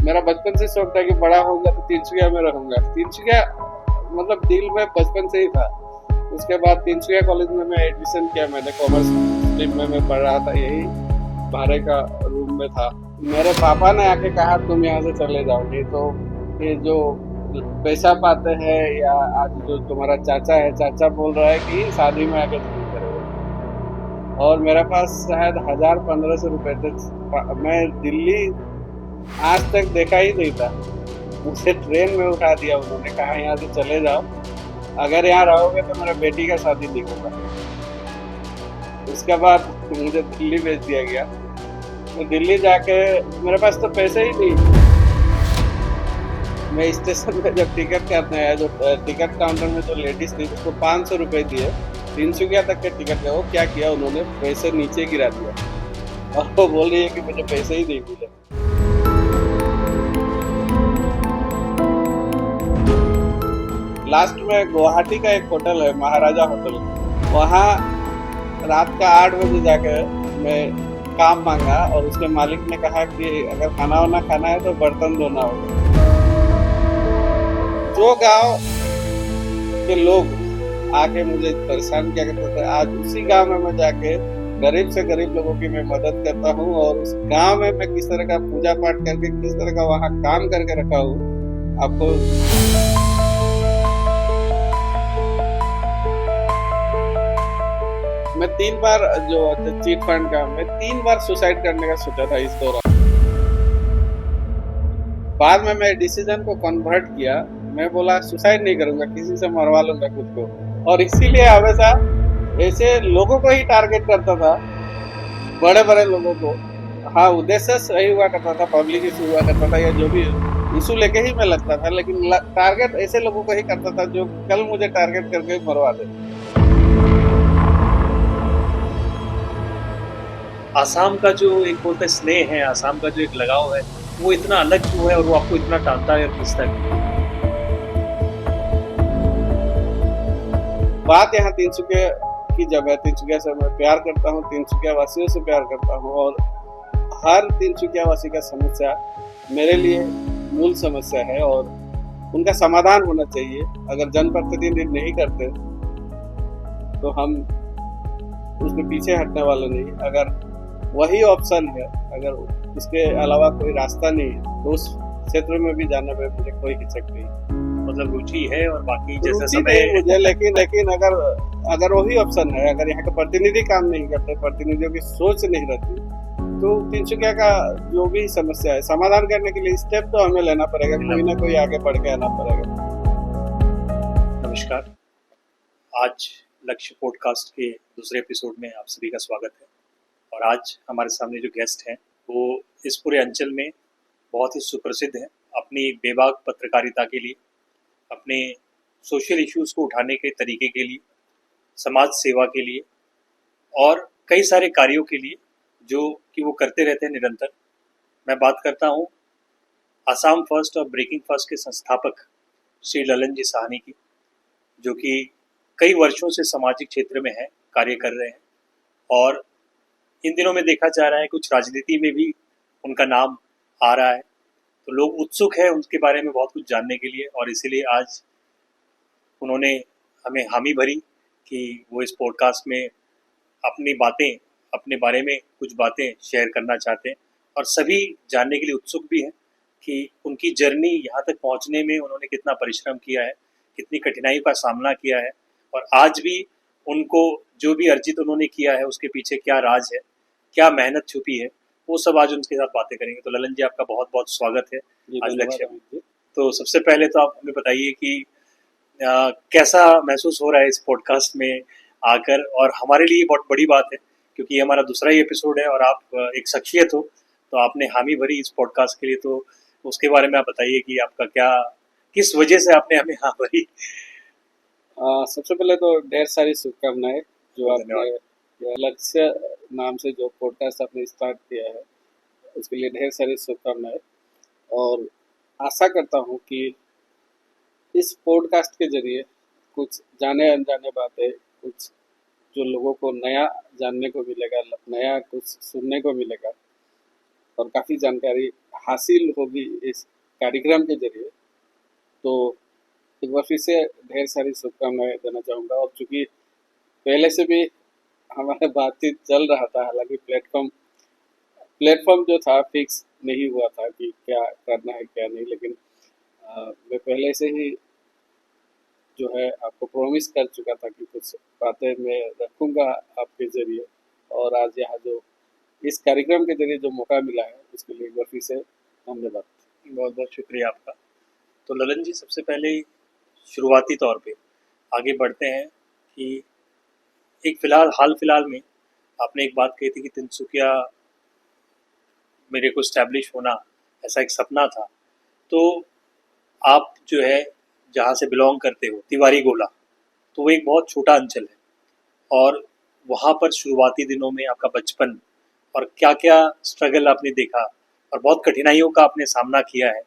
मेरा बचपन से शौक था कि बड़ा होऊंगा तो तिनसुकिया में रहूंगा। तिनसुकिया मतलब दिल में बचपन से ही था। उसके बाद तिनसुकिया कॉलेज में मैं एडमिशन किया, मैंने कॉमर्स स्ट्रीम में मैं पढ़ रहा था, यही भाड़े का रूम में था। मेरे पापा ने आके कहा तुम यहाँ से चले जाओ, नहीं तो ये जो पैसा पाते हैं, या आज जो तुम्हारा चाचा है, चाचा बोल रहा है कि शादी में आके नहीं करेगा। और मेरे पास शायद 1000-1500 रुपए थे। मैं दिल्ली आज तक देखा ही नहीं था। मुझे ट्रेन में उठा दिया, उन्होंने कहा यहाँ से चले जाओ, अगर यहाँ रहोगे तो मेरा बेटी का शादी नहीं होगा। उसके बाद मुझे दिल्ली भेज दिया गया। तो दिल्ली जाके मेरे पास तो पैसे ही नहीं। मैं स्टेशन पे जब टिकट काटने आया, जो टिकट काउंटर में जो लेडीज थी उसको 500 रुपए दिए, 300 तक के टिकट का। वो क्या किया, उन्होंने पैसे नीचे गिरा दिया और वो बोल रही है कि मुझे पैसे ही नहीं मिले। लास्ट में गुवाहाटी का एक होटल है, महाराजा होटल, वहाँ रात का 8 बजे जाकर मैं काम मांगा और उसके मालिक ने कहा कि अगर खाना वाना खाना है तो बर्तन धोना होगा। जो गांव के लोग आके मुझे परेशान किया करते थे, आज उसी गांव में मैं जाके गरीब से गरीब लोगों की मैं मदद करता हूँ। और उस गांव में मैं किस तरह का पूजा पाठ करके, किस तरह का वहाँ काम करके रखा हूँ आपको। मैं 3 बार जो चीट फंड का, मैं 3 बार सुसाइड करने का सोचा था इस दौरान। बाद में मैं डिसीजन को कन्वर्ट किया। मैं बोला सुसाइड नहीं करूंगा, किसी से मरवा लूंगा खुद को। और इसीलिए हमेशा ऐसे लोगों को ही टारगेट करता था, बड़े बड़े लोगों को। हाँ, उद्देश्य सही हुआ करता था, पब्लिक इशू हुआ करता था, या जो भी इशू लेके ही मैं लगता था, लेकिन टारगेट ऐसे लोगों को ही करता था जो कल मुझे टारगेट करके मरवा दे। आसाम का जो एक बोलते स्नेह है, आसाम का जो एक लगाव है, वो इतना अलग क्यों है और वो आपको इतना टालता है और खींचता है? बात यहाँ तिनसुकिया की जब है, तिनसुकिया से मैं प्यार करता हूँ, तिनसुकिया वासियों से प्यार करता हूँ। और हर तिनसुकिया वासी का समस्या मेरे लिए मूल समस्या है और उनका समाधान होना चाहिए। अगर जनप्रतिनिधि नहीं करते तो हम उसके पीछे हटने वाले नहीं। अगर वही ऑप्शन है, अगर इसके अलावा कोई रास्ता नहीं है, तो उस क्षेत्र में भी जाने में मुझे कोई हिचक नहीं। मतलब रुचि है और बाकी जैसे रुचि समय नहीं मुझे, लेकिन अगर वही ऑप्शन है, अगर यहाँ के प्रतिनिधि काम नहीं करते, प्रतिनिधियों की सोच नहीं रहती, तो तिनसुकिया का जो भी समस्या है समाधान करने के लिए स्टेप तो हमें लेना पड़ेगा, कोई ना कोई आगे बढ़ के आना पड़ेगा। नमस्कार, आज लक्ष्य पॉडकास्ट के दूसरे एपिसोड में आप सभी का स्वागत है। और आज हमारे सामने जो गेस्ट हैं वो इस पूरे अंचल में बहुत ही सुप्रसिद्ध हैं अपनी बेबाक पत्रकारिता के लिए, अपने सोशल इश्यूज को उठाने के तरीके के लिए, समाज सेवा के लिए और कई सारे कार्यों के लिए जो कि वो करते रहते हैं निरंतर। मैं बात करता हूँ आसाम फर्स्ट और ब्रेकिंग फर्स्ट के संस्थापक श्री ललन जी साहनी की, जो कि कई वर्षों से सामाजिक क्षेत्र में है, कार्य कर रहे हैं। और इन दिनों में देखा जा रहा है कुछ राजनीति में भी उनका नाम आ रहा है, तो लोग उत्सुक है उनके बारे में बहुत कुछ जानने के लिए। और इसीलिए आज उन्होंने हमें हामी भरी कि वो इस पॉडकास्ट में अपनी बातें, अपने बारे में कुछ बातें शेयर करना चाहते हैं। और सभी जानने के लिए उत्सुक भी हैं कि उनकी जर्नी यहाँ तक पहुँचने में उन्होंने कितना परिश्रम किया है, कितनी कठिनाइयों का सामना किया है, और आज भी उनको जो भी अर्जित उन्होंने किया है उसके पीछे क्या राज है, क्या मेहनत छुपी है, वो सब आज उनके साथ बातें करेंगे। तो ललन जी, आपका बहुत बहुत स्वागत है आज लक्ष्य में। तो सबसे पहले तो आप हमें बताइए कि कैसा महसूस हो रहा है इस पॉडकास्ट में आकर। और हमारे लिए बहुत बड़ी बात है क्योंकि ये हमारा दूसरा ही एपिसोड है और आप एक शख्सियत हो, तो आपने हामी भरी इस पॉडकास्ट के लिए, तो उसके बारे में आप बताइए कि आपका क्या, किस वजह से आपने हमें हाँ भरी। सबसे पहले तो ढेर सारी शुभकामनाएं, जो आपने अलग से नाम से जो पॉडकास्ट आपने स्टार्ट किया है उसके लिए ढेर सारी शुभकामनाएं। और आशा करता हूँ कि इस पॉडकास्ट के जरिए कुछ जाने अनजाने बातें, कुछ जो लोगों को नया जानने को मिलेगा, नया कुछ सुनने को मिलेगा। और काफ़ी जानकारी हासिल होगी इस कार्यक्रम के जरिए। तो एक बार फिर से ढेर सारी शुभकामनाएं देना चाहूँगा। और चूंकि पहले से भी हमारा बातचीत चल रहा था, हालांकि प्लेटफॉर्म प्लेटफॉर्म जो था फिक्स नहीं हुआ था कि क्या करना है क्या नहीं, लेकिन मैं पहले से ही जो है आपको प्रॉमिस कर चुका था कि कुछ बातें मैं रखूंगा आपके जरिए। और आज यहाँ जो इस कार्यक्रम के जरिए जो मौका मिला है उसके लिए एक बार फिर से धन्यवाद। बहुत बहुत शुक्रिया आपका। तो ललन जी, सबसे पहले शुरुआती तौर पे आगे बढ़ते हैं कि एक हाल फिलहाल में आपने एक बात कही थी कि तिनसुकिया मेरे को स्टैब्लिश होना, ऐसा एक सपना था। तो आप जो है जहाँ से बिलोंग करते हो, तिवारी गोला, तो वो एक बहुत छोटा अंचल है और वहाँ पर शुरुआती दिनों में आपका बचपन और क्या क्या स्ट्रगल आपने देखा और बहुत कठिनाइयों का आपने सामना किया है,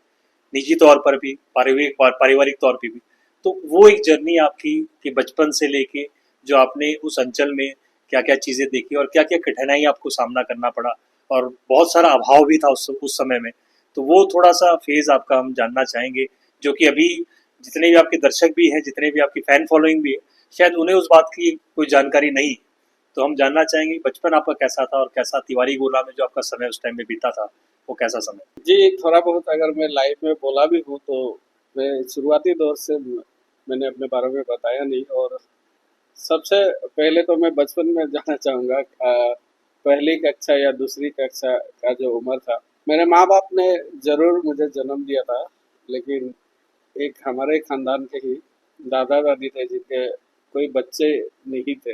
निजी तौर पर भी, पारिवारिक तौर पर भी। तो वो एक जर्नी आपकी कि बचपन से लेके जो आपने उस अंचल में क्या क्या चीज़ें देखी और क्या क्या कठिनाई आपको सामना करना पड़ा और बहुत सारा अभाव भी था उस समय में। तो वो थोड़ा सा फेज आपका हम जानना चाहेंगे, जो कि अभी जितने भी आपके दर्शक भी हैं, जितने भी आपकी फैन फॉलोइंग भी है, शायद उन्हें उस बात की कोई जानकारी नहीं। तो हम जानना चाहेंगे बचपन आपका कैसा था और कैसा तिवारी गोला में जो आपका समय उस टाइम में बीता था, वो कैसा समय। जी, थोड़ा बहुत अगर मैं लाइफ में बोला भी हूँ तो मैं शुरुआती दौर से मैंने अपने बारे में बताया नहीं। और सबसे पहले तो मैं बचपन में जाना चाहूँगा। पहली कक्षा या दूसरी कक्षा का जो उम्र था, मेरे माँ बाप ने ज़रूर मुझे जन्म दिया था, लेकिन एक हमारे खानदान के ही दादा दादी थे जिनके कोई बच्चे नहीं थे,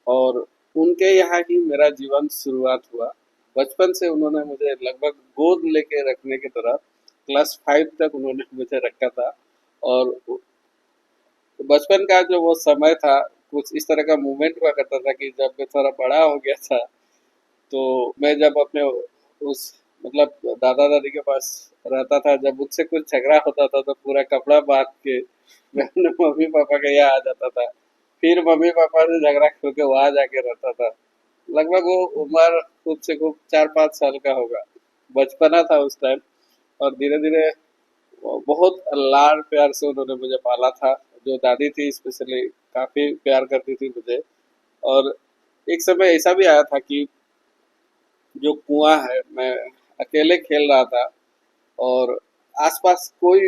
और उनके यहाँ ही मेरा जीवन शुरुआत हुआ। बचपन से उन्होंने मुझे लगभग गोद लेके रखने की तरह क्लास 5 तक उन्होंने मुझे रखा था। और बचपन का जो वो समय था, कुछ इस तरह का मूवमेंट हुआ करता था कि जब मैं थोड़ा बड़ा हो गया था, तो मैं जब अपने उस मतलब दादा दादी के पास रहता था, जब मुझसे कुछ झगड़ा होता था तो पूरा कपड़ा बांध के मैं अपने मम्मी पापा के यहाँ आ जाता था। फिर मम्मी पापा से झगड़ा करके वहां जाके रहता था। लगभग वो उम्र खूब से खूब 4-5 साल का होगा, बचपना था उस टाइम। और धीरे धीरे बहुत लाड़ प्यार से उन्होंने मुझे पाला था। जो दादी थी स्पेशली काफी प्यार करती थी मुझे। और एक समय ऐसा भी आया था कि जो कुआं है, मैं अकेले खेल रहा था और आसपास कोई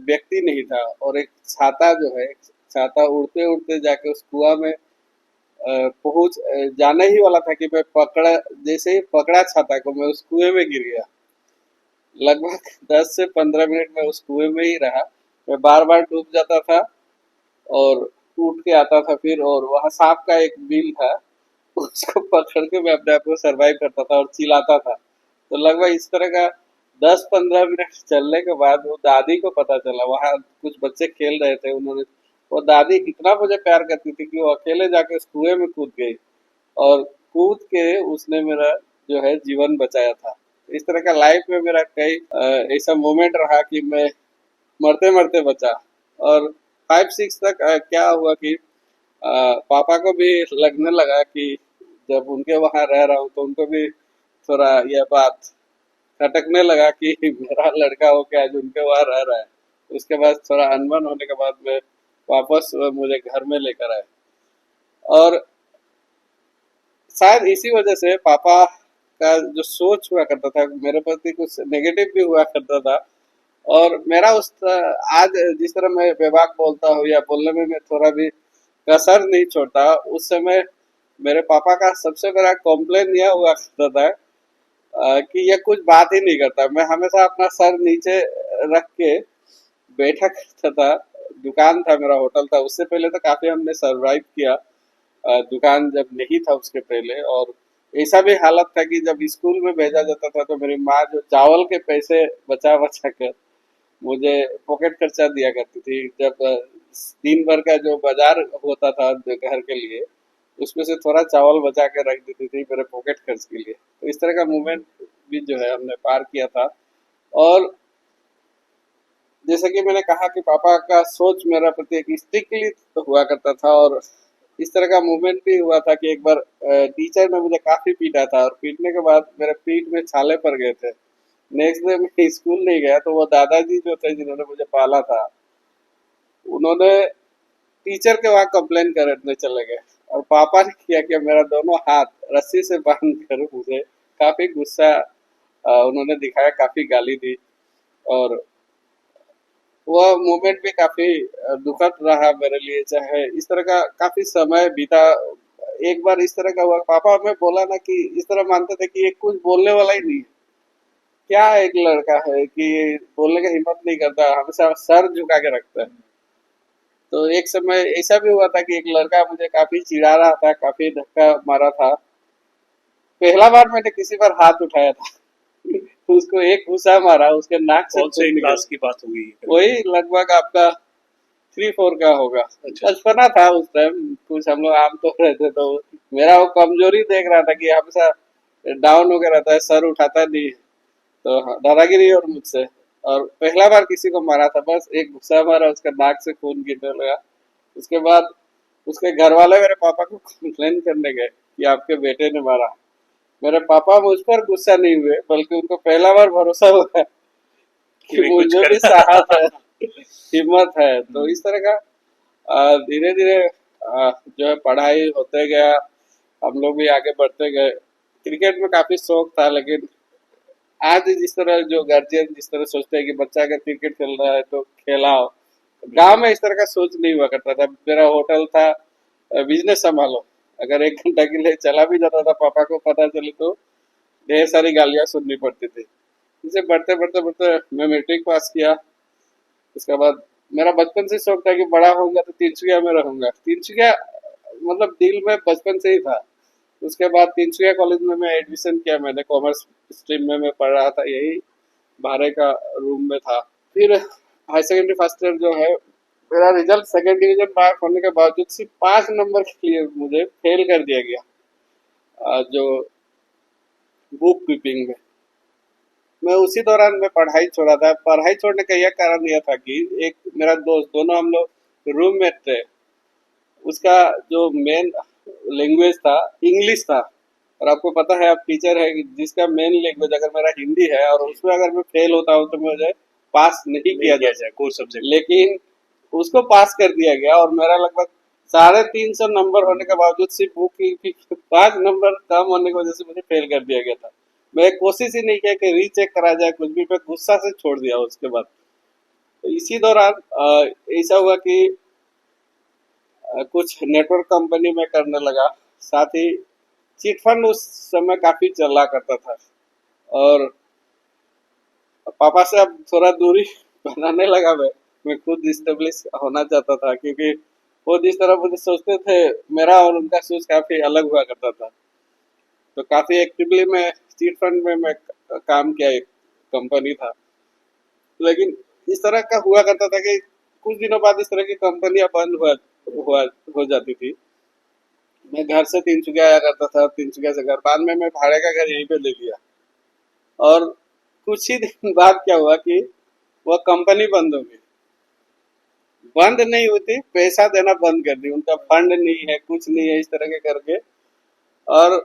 व्यक्ति नहीं था, और एक छाता जो है, छाता उड़ते उड़ते जाके उस कुआं में पहुंच जाने ही वाला था कि मैं पकड़ा, जैसे ही पकड़ा छाता को, मैं उस कुएं में गिर गया। लगभग 10 से 15 मिनट में उस कुएं में ही रहा। मैं बार बार डूब जाता था और उठ के आता था फिर, और वहाँ सांप का एक बिल था, उसको पकड़ के मैं अपने आप को सरवाइव करता था और चिल्लाता था। तो लगभग इस तरह का 10-15 मिनट चलने के बाद वो दादी को पता चला, वहाँ कुछ बच्चे खेल रहे थे, उन्होंने, वो दादी इतना मुझे प्यार करती थी कि वो अकेले जाके उस कुएं में कूद गई, और कूद के उसने मेरा जो है जीवन बचाया था। इस तरह का लाइफ में मेरा कई ऐसा मोमेंट रहा कि मैं मरते मरते बचा। और 5-6 तक क्या हुआ कि पापा को भी लगने लगा कि जब उनके वहां रह रहा हूँ तो उनको भी थोड़ा यह बात खटकने लगा कि मेरा लड़का हो क्या जो उनके वहां रह रहा है। उसके बाद थोड़ा अनबन होने के बाद में वापस मुझे घर में लेकर आए। और शायद इसी वजह से पापा का जो सोच हुआ करता था मेरे प्रति कुछ नेगेटिव भी हुआ करता था। और मेरा उस आज जिस तरह मैं बेबाक बोलता हूँ या बोलने में मैं थोड़ा भी कसर नहीं छोड़ता, उस समय मेरे पापा का सबसे बड़ा कॉम्प्लेन यह हुआ करता था कि ये कुछ बात ही नहीं करता। मैं हमेशा अपना सर नीचे रख के बैठा करता था। दुकान था मेरा, होटल था, उससे पहले तो काफी हमने सरवाइव किया, दुकान जब नहीं था उसके पहले। और ऐसा भी हालत था कि जब स्कूल में भेजा जाता था तो मेरी माँ जो चावल के पैसे बचा बचा कर मुझे पॉकेट खर्चा दिया करती थी। जब दिन भर का जो बाजार होता था जो घर के लिए, उसमें से थोड़ा चावल बचा के रख देती थी मेरे पॉकेट खर्च के लिए। तो इस तरह का मूवमेंट भी जो है हमने पार किया था। और जैसे कि मैंने कहा कि पापा का सोच मेरा प्रति एक स्ट्रिक्टली हुआ करता था, और इस तरह का मूवमेंट भी हुआ था कि एक बार टीचर ने मुझे काफी पीटा था और पीटने के बाद मेरे पीठ में छाले पड़ गए थे। नेक्स्ट डे मैं स्कूल नहीं गया तो वो दादाजी जो थे जिन्होंने मुझे पाला था, उन्होंने टीचर के वहां कंप्लेन करने चले गए और पापा ने किया कि मेरा दोनों हाथ रस्सी से बांध कर मुझे काफी गुस्सा उन्होंने दिखाया, काफी गाली दी। और वह मोमेंट भी काफी दुखद रहा मेरे लिए। चाहे इस तरह का काफी समय बीता, एक बार इस तरह का हुआ, पापा हमें बोला ना कि इस तरह मानते थे कि ये कुछ बोलने वाला ही नहीं है, क्या एक लड़का है कि ये बोलने की हिम्मत नहीं करता, हमेशा सर झुका के रखता है। तो एक समय ऐसा भी हुआ था कि एक लड़का मुझे काफी चिढ़ा रहा था, काफी धक्का मारा था। पहला बार मैंने किसी पर हाथ उठाया था उसको एक घुसा मारा, उसके नाक से कौन से खून क्लास निकला। की बात होगी? वही लगभग आपका 3-4 का होगा। अच्छा। बचपना था उस टाइम, कुछ हम लोग आम तो रहते, तो मेरा वो कमजोरी देख रहा था कि हमेशा डाउन हो गया रहता है, सर उठाता नहीं है। तो हाँ, दादागिरी और मुझसे। और पहला बार किसी को मारा था, बस एक घुसा मारा, उसका नाक से खून गिरने लगा। उसके बाद उसके घर वाले मेरे पापा को कंप्लेन करने गए कि आपके बेटे ने मारा। मेरे पापा मुझ पर गुस्सा नहीं हुए, बल्कि उनको पहला बार भरोसा हुआ कि भी कुछ मुझे भी कर साहस है, हिम्मत है। तो इस तरह का धीरे धीरे जो है पढ़ाई होते गया, हम लोग भी आगे बढ़ते गए। क्रिकेट में काफी शौक था, लेकिन आज जिस तरह जो गार्जियन जिस तरह सोचते हैं कि बच्चा अगर क्रिकेट खेल रहा है तो खेलाओ, गांव में इस तरह का सोच नहीं हुआ करता था। मेरा होटल था, बिजनेस संभालो, अगर 1 घंटा के लिए चला भी जाता था, पापा को पता चले तो ढेर सारी गालियां सुननी पड़ती थी। इसे बढ़ते बढ़ते बढ़ते मैं मैट्रिक पास किया। उसके बाद मेरा बचपन से शौक था कि बड़ा होऊंगा तो तिनसुकिया में रहूंगा। तिनसुकिया मतलब दिल में बचपन से ही था। उसके बाद तिनसुकिया कॉलेज में मैं एडमिशन किया, मैंने कॉमर्स स्ट्रीम में मैं पढ़ रहा था, यही भारे का रूम में था। फिर हाई सेकेंडरी फर्स्ट ईयर जो है, मेरा रिजल्ट सेकेंड डिवीजन मार्क होने के बावजूद सिर्फ 5 नंबर के लिए मुझे फेल कर दिया गया, जो बुक कीपिंग में। मैं उसी दौरान मैं पढ़ाई छोड़ा था। पढ़ाई छोड़ने का यह कारण यह था कि एक मेरा दोस्त, दोनों हम लोग रूममेट थे, उसका जो मेन लैंग्वेज था इंग्लिश था। और आपको पता है, आप टीचर है कि जिसका मेन लैंग्वेज अगर मेरा हिंदी है और उसमें अगर मैं फेल होता हूँ तो मुझे पास नहीं किया जाए। Course subject. लेकिन उसको पास कर दिया गया और मेरा लगभग 350 नंबर होने के बावजूद सिर्फ बुक की 5 नंबर कम होने की वजह से मुझे फेल कर दिया गया था। मैं कोशिश ही नहीं किया कि रीचेक करा जाए कुछ भी, मैं गुस्सा से छोड़ दिया उसके बाद। तो इसी दौरान ऐसा हुआ कि कुछ नेटवर्क कंपनी में करने लगा। साथ ही चिट फंड उस समय काफी चला करता था और पापा से अब थोड़ा दूरी बनाने लगा। मैं खुद इस्टेब्लिश होना चाहता था, क्योंकि वो जिस तरह मुझे सोचते थे, मेरा और उनका सोच काफी अलग हुआ करता था। तो काफी एक्टिवली मैं चिट फंड में मैं काम किया, एक कंपनी था। लेकिन इस तरह का हुआ करता था कि कुछ दिनों बाद इस तरह की कंपनियां बंद हुआ हो जाती थी। मैं घर से तिनसुकिया आया करता था, तिनसुकिया से घर, बाद में मैं भाड़े का घर यहीं पे ले लिया। और कुछ ही दिन बाद क्या हुआ कि वह कंपनी बंद हो गई। बंद नहीं होती, पैसा देना बंद कर दी, उनका फंड नहीं है, कुछ नहीं है, इस तरह के करके। और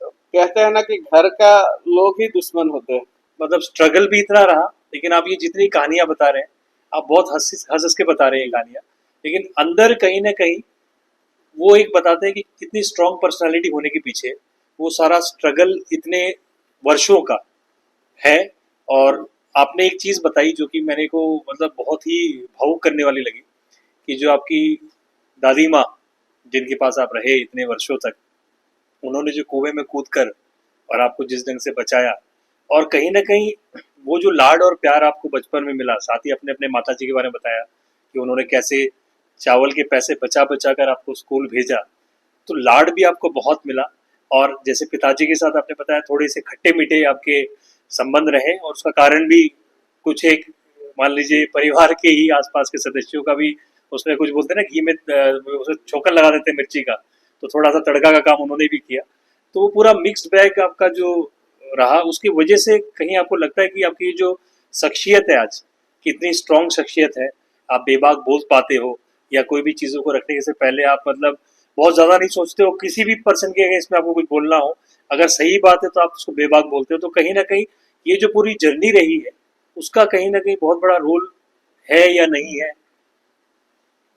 कहते हैं ना कि घर का लोग ही दुश्मन होते हैं। मतलब स्ट्रगल भी इतना रहा, लेकिन आप ये जितनी कहानियां बता रहे हैं, आप बहुत हंस हंस के बता रहे हैं कहानियां, लेकिन अंदर कहीं ना कहीं वो एक बताते हैं कि कितनी स्ट्रांग पर्सनालिटी होने के पीछे वो सारा स्ट्रगल इतने वर्षों का है। और आपने एक चीज बताई जो कि मैंने को मतलब बहुत ही भावुक करने वाली लगी, कि जो आपकी दादी माँ, जिनके पास आप रहे इतने वर्षों तक, उन्होंने जो कुएं में कूद कर और आपको जिस ढंग से बचाया, और कहीं ना कहीं वो जो लाड और प्यार आपको बचपन में मिला, साथ ही अपने अपने माता जी के बारे में बताया कि उन्होंने कैसे चावल के पैसे बचा बचा कर आपको स्कूल भेजा, तो लाड भी आपको बहुत मिला। और जैसे पिताजी के साथ आपने बताया थोड़े से खट्टे मीठे आपके संबंध रहे, और उसका कारण भी कुछ एक, मान लीजिए परिवार के ही आसपास के सदस्यों का भी उसमें कुछ बोलते हैं ना, घी में उसे छोकन लगा देते हैं मिर्ची का, तो थोड़ा सा तड़का का काम उन्होंने भी किया। तो वो पूरा मिक्स्ड बैग आपका जो रहा, उसकी वजह से कहीं आपको लगता है कि आपकी जो शख्सियत है आज, कितनी स्ट्रांग शख्सियत है, आप बेबाक बोल पाते हो, या कोई भी चीज़ों को रखने से पहले आप मतलब बहुत ज़्यादा नहीं सोचते हो किसी भी पर्सन के अगेंस्ट में आपको कुछ बोलना हो, अगर सही बात है तो आप उसको बेबाक बोलते हो। तो कहीं ना कहीं ये जो पूरी जर्नी रही है उसका कहीं ना कहीं बहुत बड़ा रोल है या नहीं है?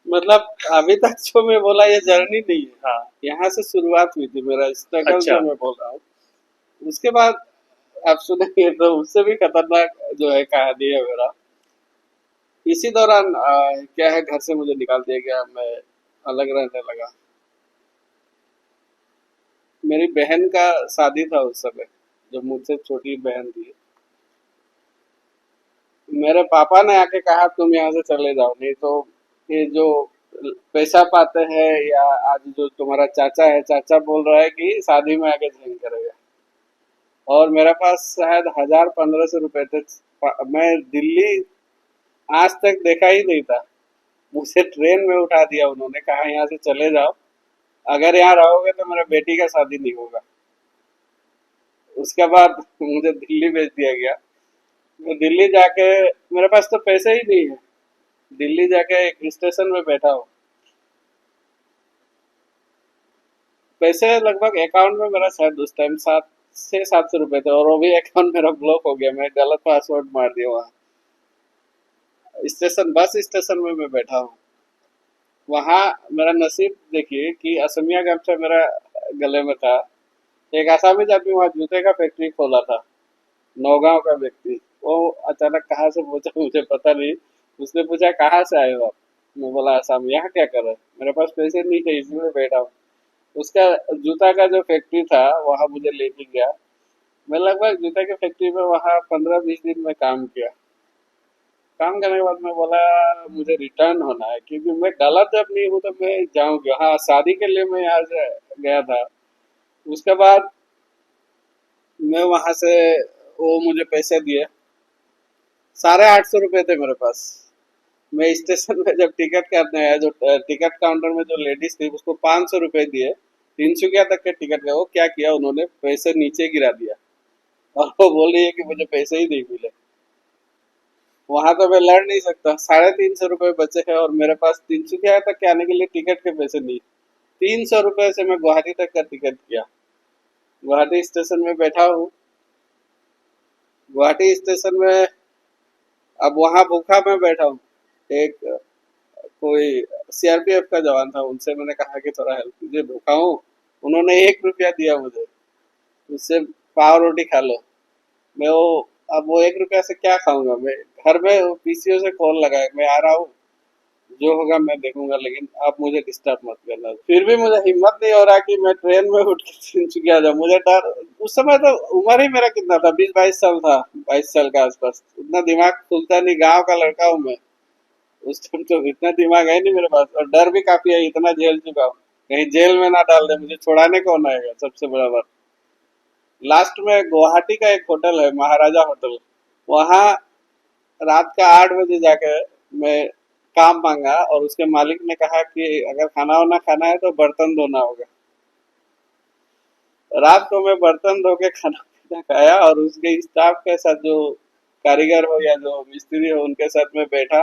मतलब अभी तक जो मैं बोला ये जर्नी नहीं है, हाँ। यहाँ से शुरुआत हुई थी मेरा स्ट्रगल अच्छा। जो मैं बोल रहा हूँ। उसके बाद आप सुनेंगे तो उससे भी खतरनाक जो है कहानी है मेरा। इसी दौरान क्या है, घर से मुझे निकाल दिया गया, मैं अलग रहने लगा। मेरी बहन का शादी था उस समय, जो मुझसे छोटी बहन थी। मेरे पापा ने आके कहा तुम यहाँ से चले जाओ, नहीं तो ये जो पैसा पाते हैं, या आज जो तुम्हारा चाचा है, चाचा बोल रहा है कि शादी में आके ज्वाइन करेगा। और मेरे पास शायद 1000-1500 रुपए थे। मैं दिल्ली आज तक देखा ही नहीं था। मुझे ट्रेन में उठा दिया उन्होंने, कहा यहाँ से चले जाओ, अगर यहाँ रहोगे तो मेरा बेटी का शादी नहीं होगा। उसके बाद मुझे दिल्ली भेज दिया गया। मैं दिल्ली जाके, मेरे पास तो पैसे ही नहीं है, दिल्ली जाके एक स्टेशन में बैठा हूँ। पैसे लगभग अकाउंट में मेरा शायद उस टाइम 700 से 700 रुपए थे, और वो भी अकाउंट मेरा ब्लॉक हो गया। मैं गलत पासवर्ड मार दिया वहाँ। स्टेशन, बस स्टेशन में मैं बैठा हूँ। वहाँ मेरा नसीब देखिए कि असमिया गमछा मेरा गले में था। एक आसामी आदमी वहाँ जूते का फैक्ट्री खोला था, नौगांव का व्यक्ति। वो अचानक कहाँ से पूछा मुझे पता नहीं। उसने पूछा कहाँ से आए हो आप? मैं बोला आसाम। यहाँ क्या कर रहे हैं? मेरे पास पैसे नहीं थे इसलिए बैठा हूँ। उसका जूता का जो फैक्ट्री था वहाँ मुझे लेके गया। मैं लगभग जूता की फैक्ट्री में वहाँ 15-20 दिन में काम किया। काम करने के बाद मैं बोला मुझे रिटर्न होना है, क्योंकि मैं गलत जब नहीं हूँ तो मैं जाऊँगी। हाँ, शादी के लिए मैं यहाँ से गया था। उसके बाद मैं वहाँ से, वो मुझे पैसे दिए, 850 रुपये थे मेरे पास। मैं स्टेशन में जब टिकट करने आया, जो टिकट काउंटर में जो लेडीज थी उसको 500 रुपये दिए, तिनसुकिया तक के टिकट का। वो क्या किया उन्होंने, पैसे नीचे गिरा दिया, और वो बोल रही है कि मुझे पैसे ही नहीं मिले। वहां तो मैं लड़ नहीं सकता। 350 रुपये बचे हैं और मेरे पास तिनसुकिया तक के आने के लिए टिकट के पैसे नहीं। 300 रुपये से मैं गुवाहाटी तक का टिकट किया। गुवाहाटी स्टेशन में बैठा हूँ। गुवाहाटी स्टेशन में अब वहां भूखा मैं बैठा हूँ। एक कोई सीआरपीएफ का जवान था, उनसे मैंने कहा कि थोड़ा हेल्प कीजिए, भूखा हूँ। उन्होंने 1 रुपया दिया मुझे, उससे पाव रोटी खा लो। मैं वो, अब वो 1 रुपया से क्या खाऊंगा? मैं घर में पीसीओ से कॉल लगाया, मैं आ रहा हूँ, जो होगा मैं देखूंगा, लेकिन आप मुझे डिस्टर्ब मत करना। फिर भी मुझे हिम्मत नहीं हो रहा कि मैं ट्रेन में उठ के तिनसुकिया जाऊँ। मुझे डर, उस समय तो उम्र ही मेरा कितना था, 20-22 साल था, 22 साल का आसपास। उतना दिमाग खुलता नहीं, गाँव का लड़का हूँ मैं। उस टाइम तो इतना दिमाग है नहीं मेरे पास, और डर भी काफी है, इतना झेल चुका हूँ। कहीं जेल में ना डाल दे, मुझे छुड़ाने कौन आएगा, सबसे बड़ा बात। लास्ट में गुवाहाटी का एक होटल है, महाराजा होटल, वहाँ रात का 8 बजे जाके मैं काम मांगा, और उसके मालिक ने कहा कि अगर खाना वाना खाना है तो बर्तन धोना होगा। रात को मैं बर्तन धो के खाना पीना खाया, और उसके स्टाफ के साथ, जो कारीगर हो या जो मिस्त्री हो, उनके साथ में बैठा।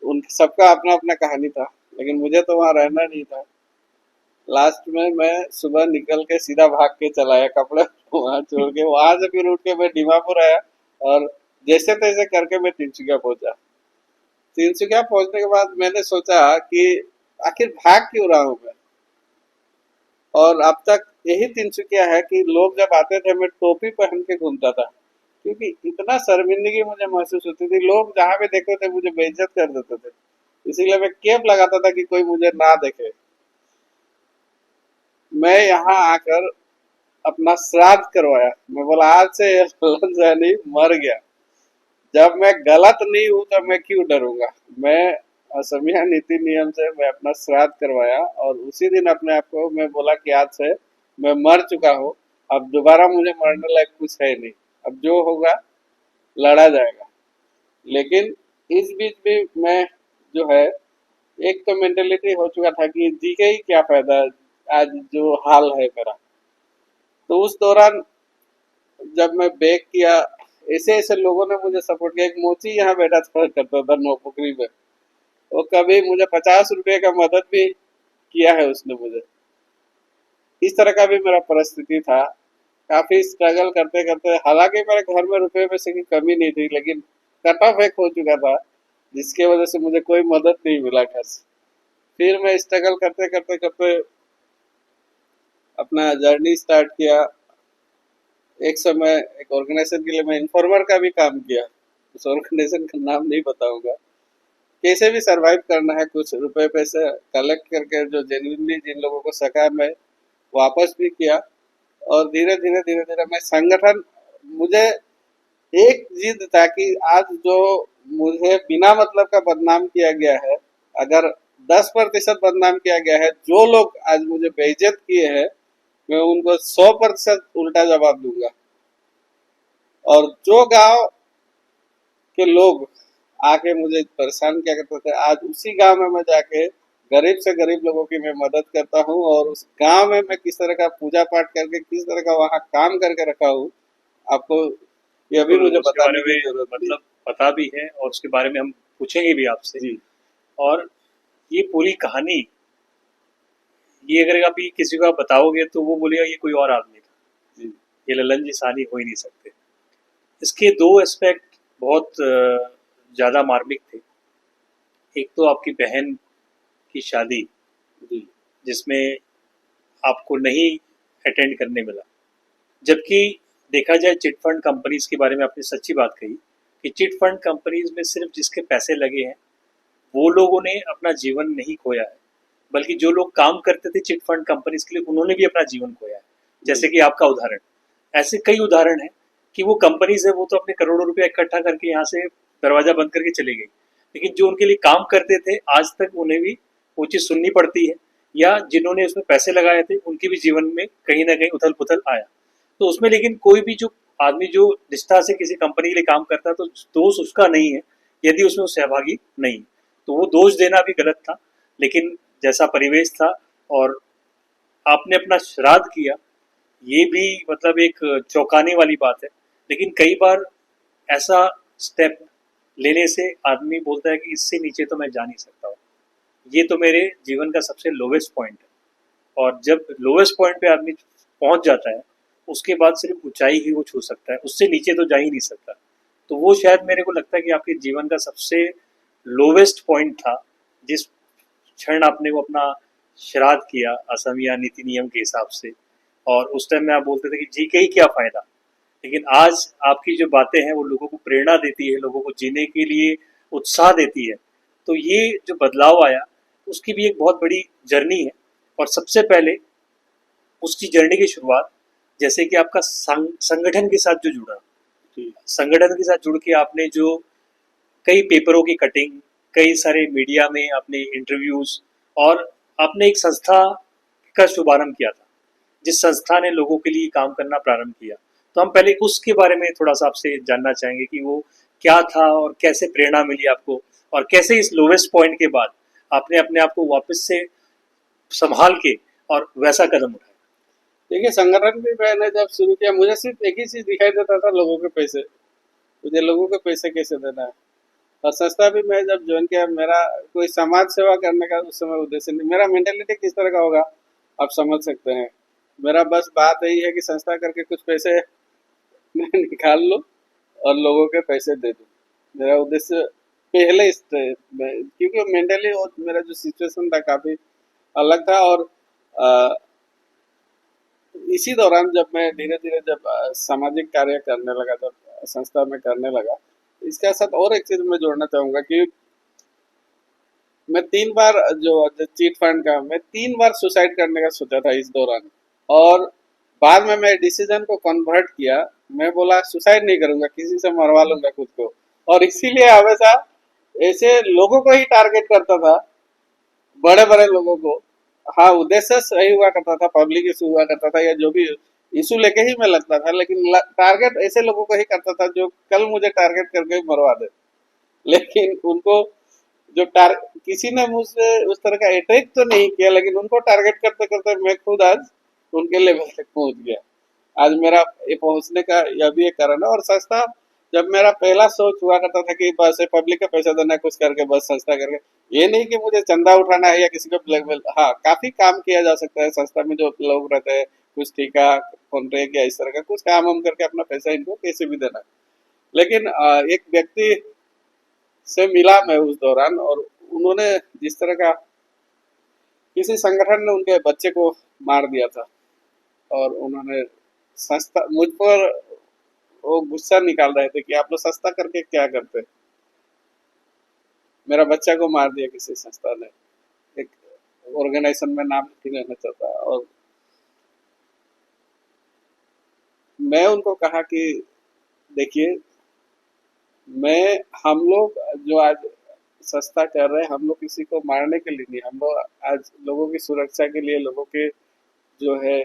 उन सबका अपना अपना कहानी था, लेकिन मुझे तो वहां रहना नहीं था। लास्ट में मैं सुबह निकल के सीधा भाग के चला आया, कपड़े वहां छोड़ के। वहां से फिर उठ के मैं दीमापुर आया, और जैसे तैसे करके मैं तिनसुकिया पहुंचा। तिनसुकिया पहुंचने के बाद मैंने सोचा कि आखिर भाग क्यों रहा हूं मैं। और अब तक यही तिनसुकिया है कि लोग जब आते थे मैं टोपी पहन के घूमता था, क्योंकि इतना शर्मिंदगी मुझे महसूस होती थी। लोग जहां भी देखते थे मुझे बेइज्जत कर देते थे, इसीलिए मैं कैप लगाता था कि कोई मुझे ना देखे। मैं यहाँ आकर अपना श्राद्ध करवाया। मैं बोला आज से ये नहीं, मर गया। जब मैं गलत नहीं हूं तो मैं क्यों डरूंगा। मैं असमिया नीति नियम से मैं अपना श्राद्ध करवाया, और उसी दिन अपने आप को मैं बोला कि आज से मैं मर चुका हूँ, अब दोबारा मुझे मरने लायक कुछ है नहीं, अब जो होगा लड़ा जाएगा। लेकिन इस बीच भी मैं, जो है, एक तो मेंटेलिटी हो चुका था कि जी के ही क्या फायदा, आज जो हाल है मेरा। तो उस दौरान जब मैं बैक किया, ऐसे ऐसे लोगों ने मुझे सपोर्ट किया। एक मोची यहाँ बैठा था, करता था नौपुकरी में, वो कभी मुझे 50 रुपए का मदद भी किया है उसने मुझे। इस तरह का भी मेरा परिस्थिति था। काफी स्ट्रगल करते करते, हालांकि मेरे घर में रुपए पैसे की कमी नहीं थी, लेकिन कट ऑफ एक हो चुका था, जिसके वजह से मुझे कोई मदद नहीं मिला घर से। फिर मैं स्ट्रगल करते करते करते अपना जर्नी स्टार्ट किया। एक समय एक ऑर्गेनाइजेशन के लिए मैं इन्फॉर्मर का भी काम किया। उस ऑर्गेनाइजेशन का नाम नहीं बताऊंगा। कैसे भी सरवाइव करना है, कुछ रुपए पैसे कलेक्ट करके जो जेन्युइनली जिन लोगों को सका मैं वापस भी किया। और धीरे धीरे मैं संगठन, मुझे एक जिद था कि आज जो मुझे बिना मतलब का बदनाम किया गया है, अगर 10% बदनाम किया गया है, जो लोग आज मुझे बेइज्जत किए हैं, मैं उनको 100% उल्टा जवाब दूंगा। और जो गांव के लोग आके मुझे परेशान किया करते थे, आज उसी गांव में मैं जाके गरीब से गरीब लोगों की मैं मदद करता हूँ। और उस गांव में मैं किस तरह का पूजा पाठ करके, किस तरह का वहाँ काम करके रखा हूँ, आपको यह भी मुझे उसके बताने बारे की में जरूरत नहीं। मतलब पता भी है और उसके बारे में हम पूछेंगे भी आपसे। जी और ये पूरी कहानी, ये अगर अभी किसी को आप बताओगे तो वो बोलेगा ये कोई और आदमी था, जी ये ललन जी सानी हो ही नहीं सकते। इसके दो एस्पेक्ट बहुत ज़्यादा मार्मिक थे। एक तो आपकी बहन की शादी, जी जिसमें आपको नहीं अटेंड करने मिला, जबकि देखा जाए चिट फंड कंपनीज के बारे में आपने सच्ची बात कही कि चिट फंड कंपनीज में सिर्फ जिसके पैसे लगे हैं वो लोगों ने अपना जीवन नहीं खोया है, बल्कि जो लोग काम करते थे चिट फंड कंपनीज के लिए उन्होंने भी अपना जीवन खोया है। जैसे जी कि आपका उदाहरण, ऐसे कई उदाहरण हैं कि वो कंपनीज है वो तो अपने करोड़ों रुपया इकट्ठा करके यहाँ से दरवाजा बंद करके चली गई, लेकिन जो उनके लिए काम करते थे आज तक उन्हें भी वो चीज़ सुननी पड़ती है, या जिन्होंने उसमें पैसे लगाए थे उनके भी जीवन में कहीं ना कहीं उथल पुथल आया। तो उसमें लेकिन कोई भी जो आदमी जो निष्ठा से किसी कंपनी के लिए काम करता है तो दोष उसका नहीं है यदि उसमें वो सहभागी नहीं, तो वो दोष देना भी गलत था। लेकिन जैसा परिवेश था और आपने अपना श्राद्ध किया, ये भी मतलब एक चौंकाने वाली बात है। लेकिन कई बार ऐसा स्टेप लेने से आदमी बोलता है कि इससे नीचे तो मैं जा नहीं सकता हूँ, ये तो मेरे जीवन का सबसे लोवेस्ट पॉइंट है। और जब लोवेस्ट पॉइंट पे आदमी पहुंच जाता है उसके बाद सिर्फ ऊंचाई ही वो छू सकता है, उससे नीचे तो जा ही नहीं सकता। तो वो शायद मेरे को लगता है कि आपके जीवन का सबसे लोवेस्ट पॉइंट था, जिस क्षण आपने वो अपना श्राद्ध किया असमिया नीति नियम के हिसाब से। और उस टाइम में आप बोलते थे कि जी के ही क्या फ़ायदा, लेकिन आज आपकी जो बातें हैं वो लोगों को प्रेरणा देती है, लोगों को जीने के लिए उत्साह देती है। तो ये जो बदलाव आया उसकी भी एक बहुत बड़ी जर्नी है। और सबसे पहले उसकी जर्नी की शुरुआत, जैसे कि आपका संगठन के साथ जो जुड़ा, जी संगठन के साथ जुड़ के आपने जो कई पेपरों की कटिंग, कई सारे मीडिया में आपने इंटरव्यूज, और आपने एक संस्था का शुभारंभ किया था जिस संस्था ने लोगों के लिए काम करना प्रारंभ किया। तो हम पहले उसके बारे में थोड़ा सा आपसे जानना चाहेंगे कि वो क्या था और कैसे प्रेरणा मिली आपको, और कैसे इस लोवेस्ट पॉइंट के बाद आपने अपने आप को वापस से संभाल के और वैसा कदम उठाया। देखिए, संगठन भी मैंने जब शुरू किया, मुझे सिर्फ एक ही चीज दिखाई देता था, लोगों के पैसे। मुझे लोगों के पैसे कैसे देना है। और संस्था भी मैं जब ज्वाइन किया, मेरा कोई समाज सेवा करने का उस समय उद्देश्य नहीं। मेरा मेंटेलिटी किस तरह का होगा आप समझ सकते हैं। मेरा बस बात यही है कि संस्था करके कुछ पैसे मैं निकाल लूं और लोगों के पैसे दे दूं। मेरा उद्देश्य पहले क्योंकि मेंटली मेरा जो सिचुएशन था काफी अलग था। और अ, इसी दौरान जब मैं धीरे धीरे जब सामाजिक कार्य करने लगा, जब संस्था में करने लगा, इसके साथ और एक चीज मैं जोड़ना चाहूंगा कि मैं 3 बार जो चीट फंड का, मैं 3 बार सुसाइड करने का सोचा था इस दौरान। और बाद में मैं डिसीजन को कन्वर्ट किया। मैं बोला सुसाइड नहीं करूंगा, किसी से मरवा लूंगा खुद को। और इसीलिए हमेशा ऐसे लोगों को ही टारगेट करता था, बड़े बड़े लोगों को। हाँ, उद्देश्य सही हुआ करता था, पब्लिक इशू हुआ करता था या जो भी इशू लेके ही मैं लगता था, लेकिन टारगेट ऐसे लोगों को ही करता था जो कल मुझे टारगेट करके मरवा दे। लेकिन उनको जो किसी ने मुझसे उस तरह का अटैक तो नहीं किया, लेकिन उनको टारगेट करते करते मैं खुद आज उनके लेवल तक पहुंच गया। आज मेरा ये पहुंचने का यह भी एक कारण है। और संस्था, जब मेरा पहला सोच हुआ करता था कि बस पब्लिक का पैसा देना कुछ करके बस संस्था करके, ये नहीं कि मुझे चंदा उठाना है या किसी को ब्लैकमेल। हाँ, काफी काम किया जा सकता है संस्था में, जो लोग रहते हैं कुछ ठेका कॉन्ट्रैक्ट या इस तरह का कुछ काम हम करके अपना पैसा इनको कैसे भी देना है। लेकिन एक व्यक्ति से मिला मैं उस दौरान, और उन्होंने जिस तरह का, किसी संगठन ने उनके बच्चे को मार दिया था, और उन्होंने संस्था मुझ पर वो गुस्सा निकाल रहे थे कि आप लोग सस्ता करके क्या करते। मेरा बच्चा को मार दिया किसी संस्था ने, एक ऑर्गेनाइजेशन में नाम नहीं लेना चाहता। और मैं उनको कहा कि देखिए, मैं हम लोग जो आज संस्था कर रहे हैं, हम लोग किसी को मारने के लिए नहीं, हम लोग आज लोगों की सुरक्षा के लिए, लोगों के जो है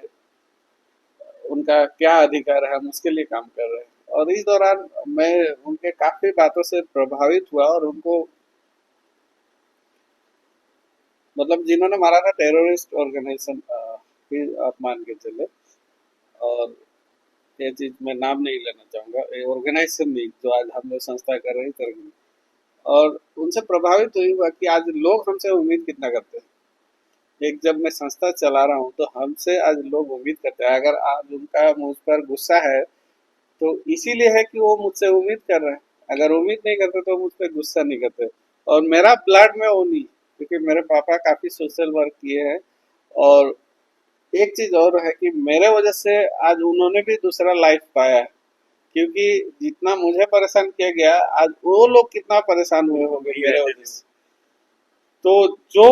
उनका क्या अधिकार है हम उसके लिए काम कर रहे हैं। और इस दौरान मैं उनके काफी बातों से प्रभावित हुआ, और उनको मतलब जिन्होंने मारा था टेररिस्ट ऑर्गेनाइजेशन भी आप मान के चले। और ये चीज मैं नाम नहीं लेना चाहूंगा, ये ऑर्गेनाइजेशन नहीं जो आज हम लोग संस्था कर रहे हैं तरक्की। और उनसे प्रभावित हुई हुआ कि आज लोग हमसे उम्मीद कितना करते हैं। एक जब मैं संस्था चला रहा हूँ तो हमसे आज लोग उम्मीद करते हैं। अगर आज उनका मुझ पर गुस्सा है तो इसीलिए है कि वो मुझसे उम्मीद कर रहे हैं। अगर उम्मीद नहीं करते तो मुझ पर गुस्सा नहीं करते। और मेरा ब्लड में वो नहीं, क्योंकि मेरे पापा काफी सोशल वर्क किए हैं। और एक चीज और है कि मेरे वजह से आज उन्होंने भी दूसरा लाइफ पाया है, क्योंकि जितना मुझे परेशान किया गया, आज वो लोग कितना परेशान हुए होंगे मेरे वजह से। तो जो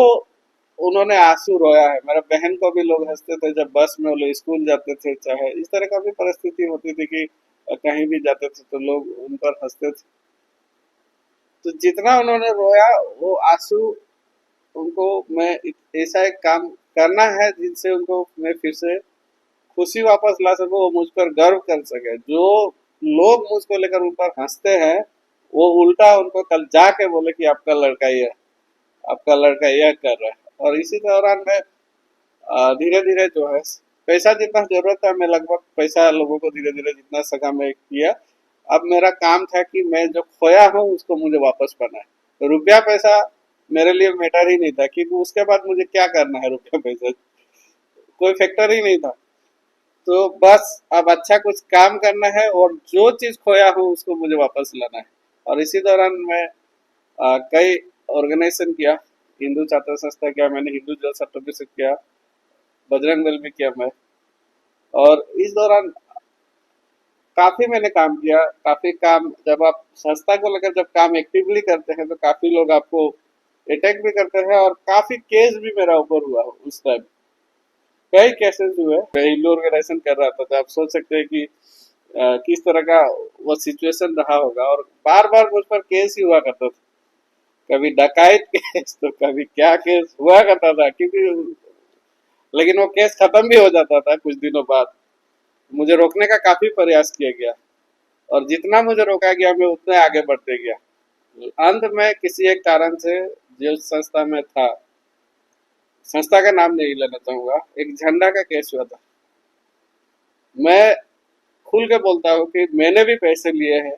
उन्होंने आंसू रोया है, मेरे बहन को भी लोग हंसते थे जब बस में वो लोग स्कूल जाते थे, चाहे इस तरह का भी परिस्थिति होती थी कि कहीं भी जाते थे तो लोग उन पर हंसते थे। तो जितना उन्होंने रोया, वो आंसू उनको मैं ऐसा एक काम करना है जिनसे उनको मैं फिर से खुशी वापस ला सकूं, वो मुझ पर गर्व कर सके। जो लोग मुझको लेकर उन पर हंसते हैं, वो उल्टा उनको कल जाके बोले कि आपका लड़का ये, आपका लड़का यह कर रहा है। और इसी दौरान मैं धीरे धीरे जो है, पैसा जितना जरूरत था मैं लगभग पैसा लोगों को धीरे धीरे जितना सका मैं किया। अब मेरा काम था कि मैं जो खोया हूँ उसको मुझे वापस पाना है। रुपया पैसा मेरे लिए मैटर ही नहीं था, क्योंकि उसके बाद मुझे क्या करना है, रुपया पैसा कोई फैक्टर ही नहीं था। तो बस अब अच्छा कुछ काम करना है, और जो चीज खोया हूँ उसको मुझे वापस लाना है। और इसी दौरान मैं कई ऑर्गेनाइजेशन किया। हिंदू छात्र संस्था किया मैंने, हिंदू जल सर्टिफिकेट किया, बजरंग दल भी किया मैं। और इस दौरान काफी मैंने काम किया। काफी काम, जब आप संस्था को लेकर जब काम एक्टिवली करते हैं तो काफी लोग आपको अटैक भी करते हैं, और काफी केस भी मेरा ऊपर हुआ उस टाइम। कई केसेस हुए। मैं हिंदू ऑर्गेनाइजेशन कर रहा था, तो आप सोच सकते हैं कि किस तरह का वो सिचुएशन रहा होगा। और बार बार मुझ पर केस ही हुआ करता था, कभी डकायत केस तो कभी क्या केस हुआ करता था, क्योंकि लेकिन वो केस खत्म भी हो जाता था कुछ दिनों बाद। मुझे रोकने का काफी प्रयास किया गया, और जितना मुझे रोका गया मैं उतना आगे बढ़ते गया। अंत में किसी एक कारण से, जो संस्था में था, संस्था का नाम नहीं लेना चाहूंगा, एक झंडा का केस हुआ था। मैं खुल के बोलता हूँ कि मैंने भी पैसे लिए हैं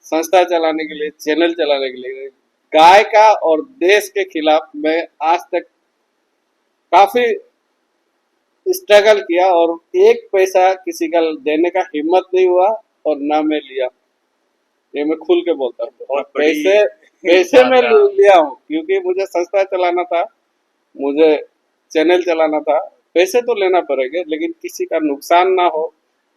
संस्था चलाने के लिए, चैनल चलाने के लिए। गाय का और देश के खिलाफ मैं आज तक काफी स्ट्रगल किया, और एक पैसा किसी का देने का हिम्मत नहीं हुआ, और ना मैं लिया। ये मैं खुल के बोलता हूँ। बहुत पैसे बड़ी पैसे मैं बात है। लिया हूँ, क्योंकि मुझे संस्था चलाना था, मुझे चैनल चलाना था। पैसे तो लेना पड़ेगा, लेकिन किसी का नुकसान ना हो,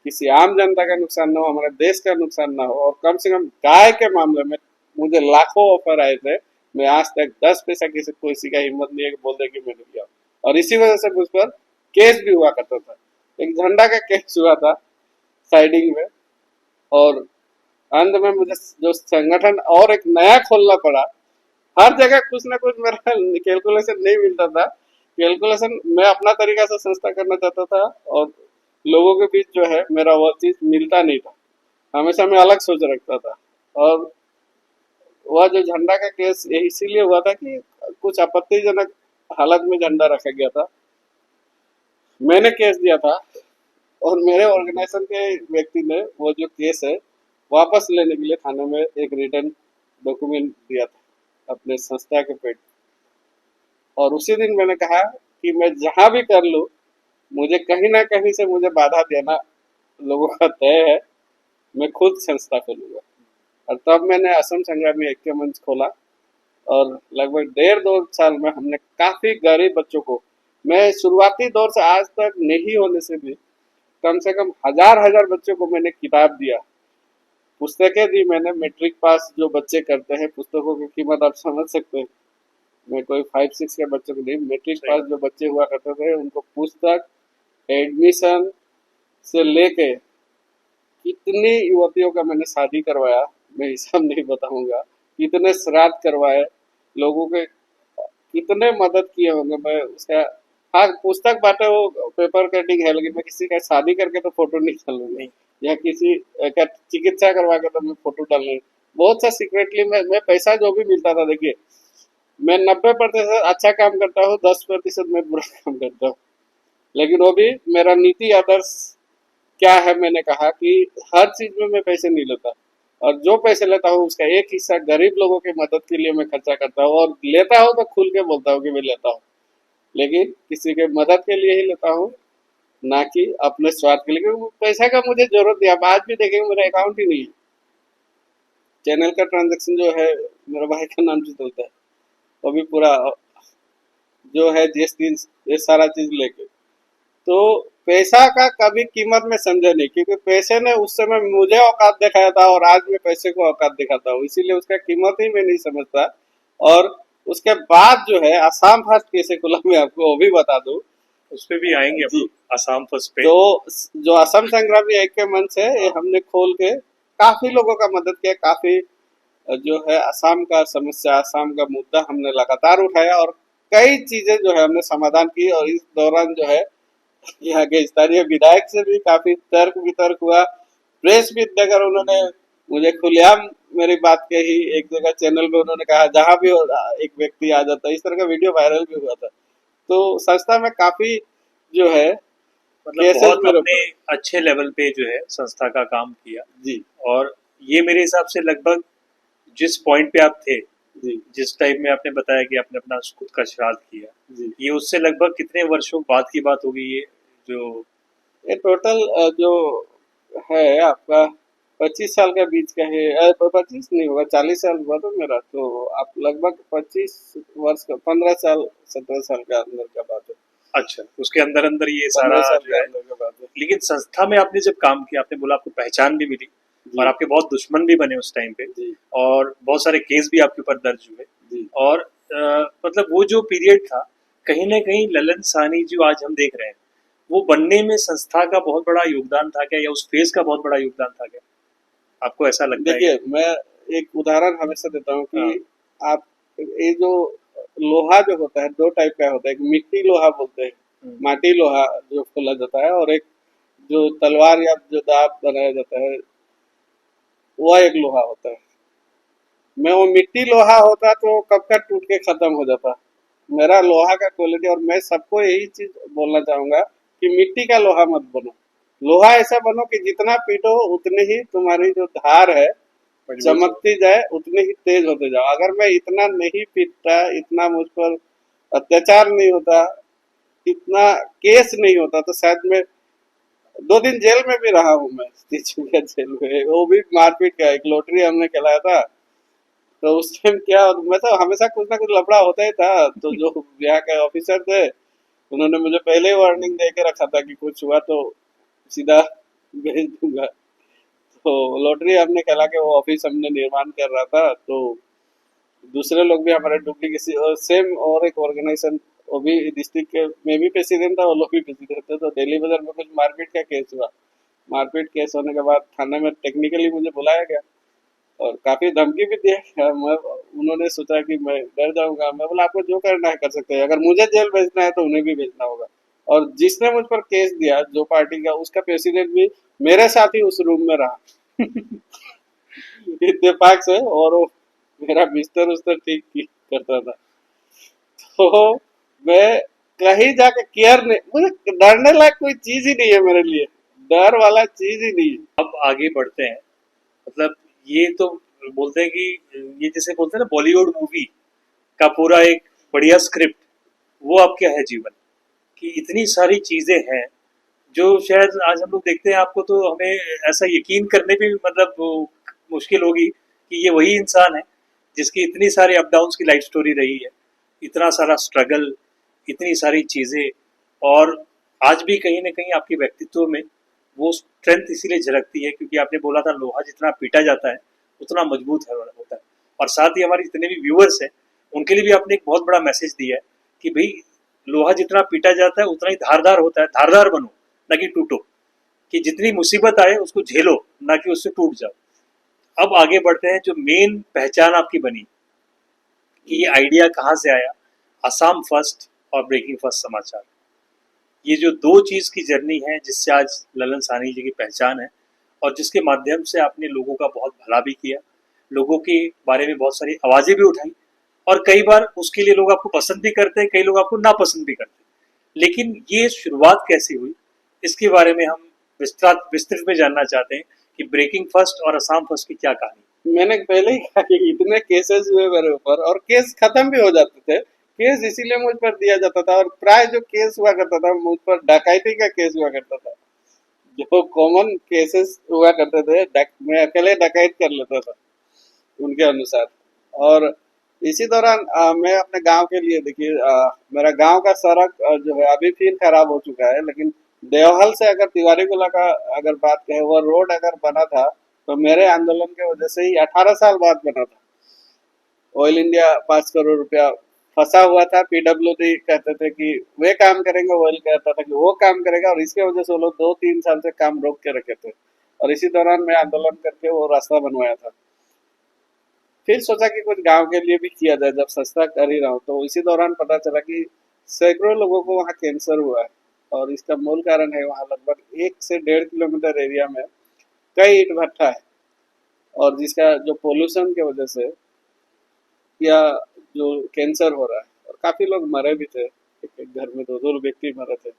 किसी आम जनता का नुकसान ना हो, हमारे देश का नुकसान ना हो। और कम से कम गाय के मामले में मुझे लाखों ऑफर आए थे, मैं आज तक 10 पैसा किसी का हिम्मत नहीं है कि बोल दे कि मैंने लिया। और इसी वजह से मुझ पर केस भी हुआ करता था। एक झंडा का केस हुआ था साइडिंग में, और अंत में मुझे जो संगठन और एक नया खोलना पड़ा। हर जगह कुछ ना कुछ मेरा कैलकुलेशन नहीं मिलता था। कैलकुलेशन मैं अपना तरीका से संस्था करना चाहता था, और लोगों के बीच जो है मेरा वो चीज मिलता नहीं था। हमेशा मैं अलग सोच रखता था। और वह जो झंडा का केस ये इसीलिए हुआ था कि कुछ आपत्तिजनक हालत में झंडा रखा गया था। मैंने केस दिया था, और मेरे ऑर्गेनाइजेशन के व्यक्ति ने वो जो केस है वापस लेने के लिए थाने में एक रिटर्न डॉक्यूमेंट दिया था अपने संस्था के पेट। और उसी दिन मैंने कहा कि मैं जहां भी कर लूं, मुझे कहीं ना कहीं से मुझे बाधा देना लोगों का तय है। मैं खुद संस्था खोलूंगा। और तब मैंने असम संग्रामी ऐक्य मंच खोला, और लगभग 1.5-2 साल में हमने काफी गरीब बच्चों को, मैं शुरुआती दौर से आज तक नहीं होने से भी कम से कम हजार हजार बच्चों को मैंने किताब दिया, पुस्तकें दी मैंने। मैट्रिक पास जो बच्चे करते हैं, पुस्तकों की कीमत आप समझ सकते हैं। मैं कोई 5-6 के बच्चों को नहीं, मैट्रिक पास जो बच्चे हुआ करते थे उनको पुस्तक, एडमिशन से लेके कितनी युवतियों का मैंने शादी करवाया, मैं हिसाब नहीं बताऊंगा। कितने श्राद्ध करवाए, लोगों के कितने मदद किए होंगे मैं उसका। हाँ, पुस्तक बांटे वो पेपर कटिंग है, लेकिन मैं किसी का शादी करके तो फोटो नहीं डालूंगा, या किसी का चिकित्सा करवा के तो मैं फोटो डालूंगा। बहुत सा सीक्रेटली मैं पैसा जो भी मिलता था, देखिए मैं 90% अच्छा काम करता हूँ, 10% मैं बुरा काम करता हूँ, लेकिन वो भी मेरा नीति आदर्श क्या है। मैंने कहा कि हर चीज में मैं पैसे नहीं लेता, और जो पैसे लेता हूँ उसका एक हिस्सा गरीब लोगों की मदद के लिए मैं खर्चा करता हूँ, और लेता हूँ तो खुल के बोलता हूँ कि मैं लेता हूँ, लेकिन किसी के मदद के लिए ही लेता हूँ, ना कि अपने स्वार्थ के लिए। क्योंकि पैसा का मुझे जरूरत नहीं। आप आज भी देखेंगे मेरा अकाउंट ही नहीं है, चैनल का ट्रांजेक्शन जो है मेरे भाई का नाम से चलता है, वो भी पूरा जो है जीएसटी ये सारा चीज लेके। तो पैसा का कभी कीमत में समझा नहीं, क्योंकि पैसे ने उस समय मुझे औकात दिखाया था, और आज मैं पैसे को औकात दिखाता हूँ, इसीलिए उसका कीमत ही मैं नहीं समझता। और उसके बाद जो है आसाम फर्स्ट कैसे खुला, मैं आपको वो भी बता दूं। उस पे भी आएंगे हम जी। लोग, आसाम फर्स्ट पे। तो जो असम संग्रामी ऐक्य मंच है, ये हमने खोल के काफी लोगों का मदद किया। काफी जो है असम का समस्या, असम का मुद्दा हमने लगातार उठाया, और कई चीजें जो है हमने समाधान की। और इस दौरान जो है यहाँ के स्थानीय विधायक से भी काफी तर्क वितर्क हुआ। प्रेस भी देकर उन्होंने मुझे खुलेआम मेरी बात कही। एक जगह चैनल पे उन्होंने कहा जहां भी एक व्यक्ति आ जाता है, इस तरह का वीडियो वायरल भी हुआ था। तो संस्था में काफी जो है मतलब केसेस बहुत मेरे अपने ऊपर। अच्छे लेवल पे जो है संस्था का काम किया। जी और ये मेरे हिसाब से लगभग जिस पॉइंट पे आप थे, जी जिस टाइम में आपने बताया कि आपने अपना खुद का श्राद्ध किया, जी। ये उससे लगभग कितने वर्षों बाद की बात होगी ये जो? ये टोटल जो है आपका 25 साल का बीच का है। 25 नहीं होगा, 40 साल हुआ था मेरा, तो आप लगभग 25 वर्ष का, 15 साल 17 साल का अंदर का बात है। अच्छा, उसके अंदर अंदर ये सारा 15 साल जो के है। अंदर का बात है। लेकिन संस्था में आपने जब काम किया, आपने बोला आपको पहचान भी मिली जी और आपके बहुत दुश्मन भी बने उस टाइम पे, जी और बहुत सारे केस भी आपके ऊपर दर्ज हुए। जी और मतलब वो जो पीरियड था, कहीं ना कहीं ललन साहनी जो आज हम देख रहे हैं, वो बनने में संस्था का बहुत बड़ा योगदान था क्या, या उस फेज का बहुत बड़ा योगदान था क्या? आपको ऐसा लगता है देखिए, क्या? मैं एक उदाहरण हमेशा देता हूँ हाँ। कि आप ये जो लोहा जो होता है, दो टाइप का होता है। एक मिट्टी लोहा बोलते हैं, माटी लोहा जो खोला जाता है, और एक जो तलवार या जो दांत बनाया जाता है, वह एक लोहा होता है। मैं वो मिट्टी लोहा होता तो कब का टूट के खत्म हो जाता। मेरा लोहा का क्वालिटी, और मैं सबको यही चीज बोलना चाहूंगा कि मिट्टी का लोहा मत बनो। लोहा ऐसा बनो कि जितना पीटो उतनी ही तुम्हारी जो धार है मजबूत हो। चमकती जाए, उतने ही तेज होते जाओ। अगर मैं इतना नहीं पीटता, इतना मुझ पर अत्याचार नहीं होता, इतना केस नहीं होता, तो शायद मैं 2 दिन जेल में भी रहा हूँ। मैं तिनसुकिया जेल में, वो भी मारपीट का। एक लॉटरी हमने खेलाया था, तो उस टाइम क्या, मैं तो हमेशा कुछ ना कुछ लफड़ा होता ही था। तो जो यहाँ के ऑफिसर थे, उन्होंने मुझे पहले ही वार्निंग दे के रखा था कि कुछ हुआ तो सीधा भेज दूंगा। तो लॉटरी हमने खेला के वो ऑफिस हमने निर्माण कर रहा था, तो दूसरे लोग भी हमारे डुप्लीकेट सेम, और एक ऑर्गेनाइजेशन, वो भी डिस्ट्रिक्ट के, मैं भी प्रेसिडेंट था, वो लोग भी प्रेसिडेंट थे। तो दिल्ली बाजार में कुछ मारपीट का केस हुआ। मारपीट केस होने के बाद थाने में टेक्निकली मुझे बुलाया गया, और काफी धमकी भी दिया गया। मैं, उन्होंने सोचा कि मैं डर जाऊंगा। मैं बोला आपको जो करना है कर सकते हैं, अगर मुझे जेल भेजना है तो उन्हें भी भेजना होगा। और जिसने मुझ पर केस दिया, जो पार्टी का, उसका प्रेसिडेंट भी मेरे साथ ही उस रूम में रहा इत्तेफाक से, और वो मेरा बिस्तर उस्तर ठीक करता था। तो मैं कहीं जाके केयर नहीं, मुझे डरने लायक कोई चीज ही नहीं है मेरे लिए, डर वाला चीज ही नहीं है। अब आगे बढ़ते हैं। मतलब ये तो बोलते हैं कि ये जैसे बोलते हैं ना, बॉलीवुड मूवी का पूरा एक बढ़िया स्क्रिप्ट, वो अब क्या है जीवन, कि इतनी सारी चीजें हैं जो शायद आज हम लोग देखते हैं आपको तो हमें ऐसा यकीन करने भी मतलब वो मुश्किल होगी कि ये वही इंसान है जिसकी इतनी सारी अप डाउन्स की लाइफ स्टोरी रही है, इतना सारा स्ट्रगल, इतनी सारी चीजें। और आज भी कहीं ना कहीं आपके व्यक्तित्व में वो स्ट्रेंथ इसीलिए झलकती है क्योंकि आपने बोला था लोहा जितना पीटा जाता है उतना मजबूत है होता है। और साथ ही हमारे जितने भी व्यूअर्स हैं उनके लिए भी आपने एक बहुत बड़ा मैसेज दिया है कि भाई लोहा जितना पीटा जाता है उतना ही धारदार होता है, धारदार बनो ना कि टूटो, कि जितनी मुसीबत आए उसको झेलो ना कि उससे टूट जाओ। अब आगे बढ़ते हैं, जो मेन पहचान आपकी बनी कि ये आइडिया कहाँ से आया, असम फर्स्ट और ब्रेकिंग फर्स्ट समाचार, ये जो दो चीज की जर्नी है जिससे आज ललन साहनी जी की पहचान है और जिसके माध्यम से आपने लोगों का बहुत भला भी किया, लोगों के बारे में बहुत सारी आवाजें भी उठाई और कई बार उसके लिए लोग आपको पसंद भी करते हैं, कई लोग आपको नापसंद भी करते हैं। लेकिन ये शुरुआत कैसी हुई इसके बारे में हम विस्तृत में जानना चाहते हैं कि ब्रेकिंग फर्स्ट और असम फर्स्ट की क्या कहानी। मैंने पहले ही कहा कि इतने केसेस हुए मेरे ऊपर और केस खत्म भी हो जाते थे। केस इसीलिए मुझ पर दिया जाता था और प्राय जो केस हुआ करता था मुझ पर डकैती का केस हुआ करता था। जो कॉमन केसेस हुआ करते थे मैं अकेले डकैत कर लेता था उनके अनुसार। और इसी दौरान मैं अपने गांव के लिए देखिए, मेरा गांव का सड़क जो है अभी फिर खराब हो चुका है, लेकिन देवहल से अगर तिवारी गोला का अगर बात करें वो रोड अगर बना था तो मेरे आंदोलन की वजह से ही 18 साल बाद बना था। ऑयल इंडिया 5 करोड़ रुपया फंसा हुआ था, पीडब्ल्यूडी कहते थे कि वे काम करेंगे, ऑयल कहता था कि वो काम करेगा, और इसके वजह से वो लोग 2-3 साल से काम रोक के रखे थे। और इसी दौरान मैं आंदोलन करके वो रास्ता बनवाया था। फिर सोचा कि कुछ गांव के लिए भी किया जाए, जब सस्ता कर ही रहा हूँ। तो इसी दौरान पता चला कि सैकड़ों लोगों को वहाँ कैंसर हुआ है और इसका मूल कारण है वहाँ लगभग 1 से 1.5 किलोमीटर एरिया में कई ईंट भट्ठा है, और जिसका जो पोल्यूशन की वजह से या जो कैंसर हो रहा है, और काफी लोग मरे भी थे, एक एक घर में 2-2 व्यक्ति मरे थे।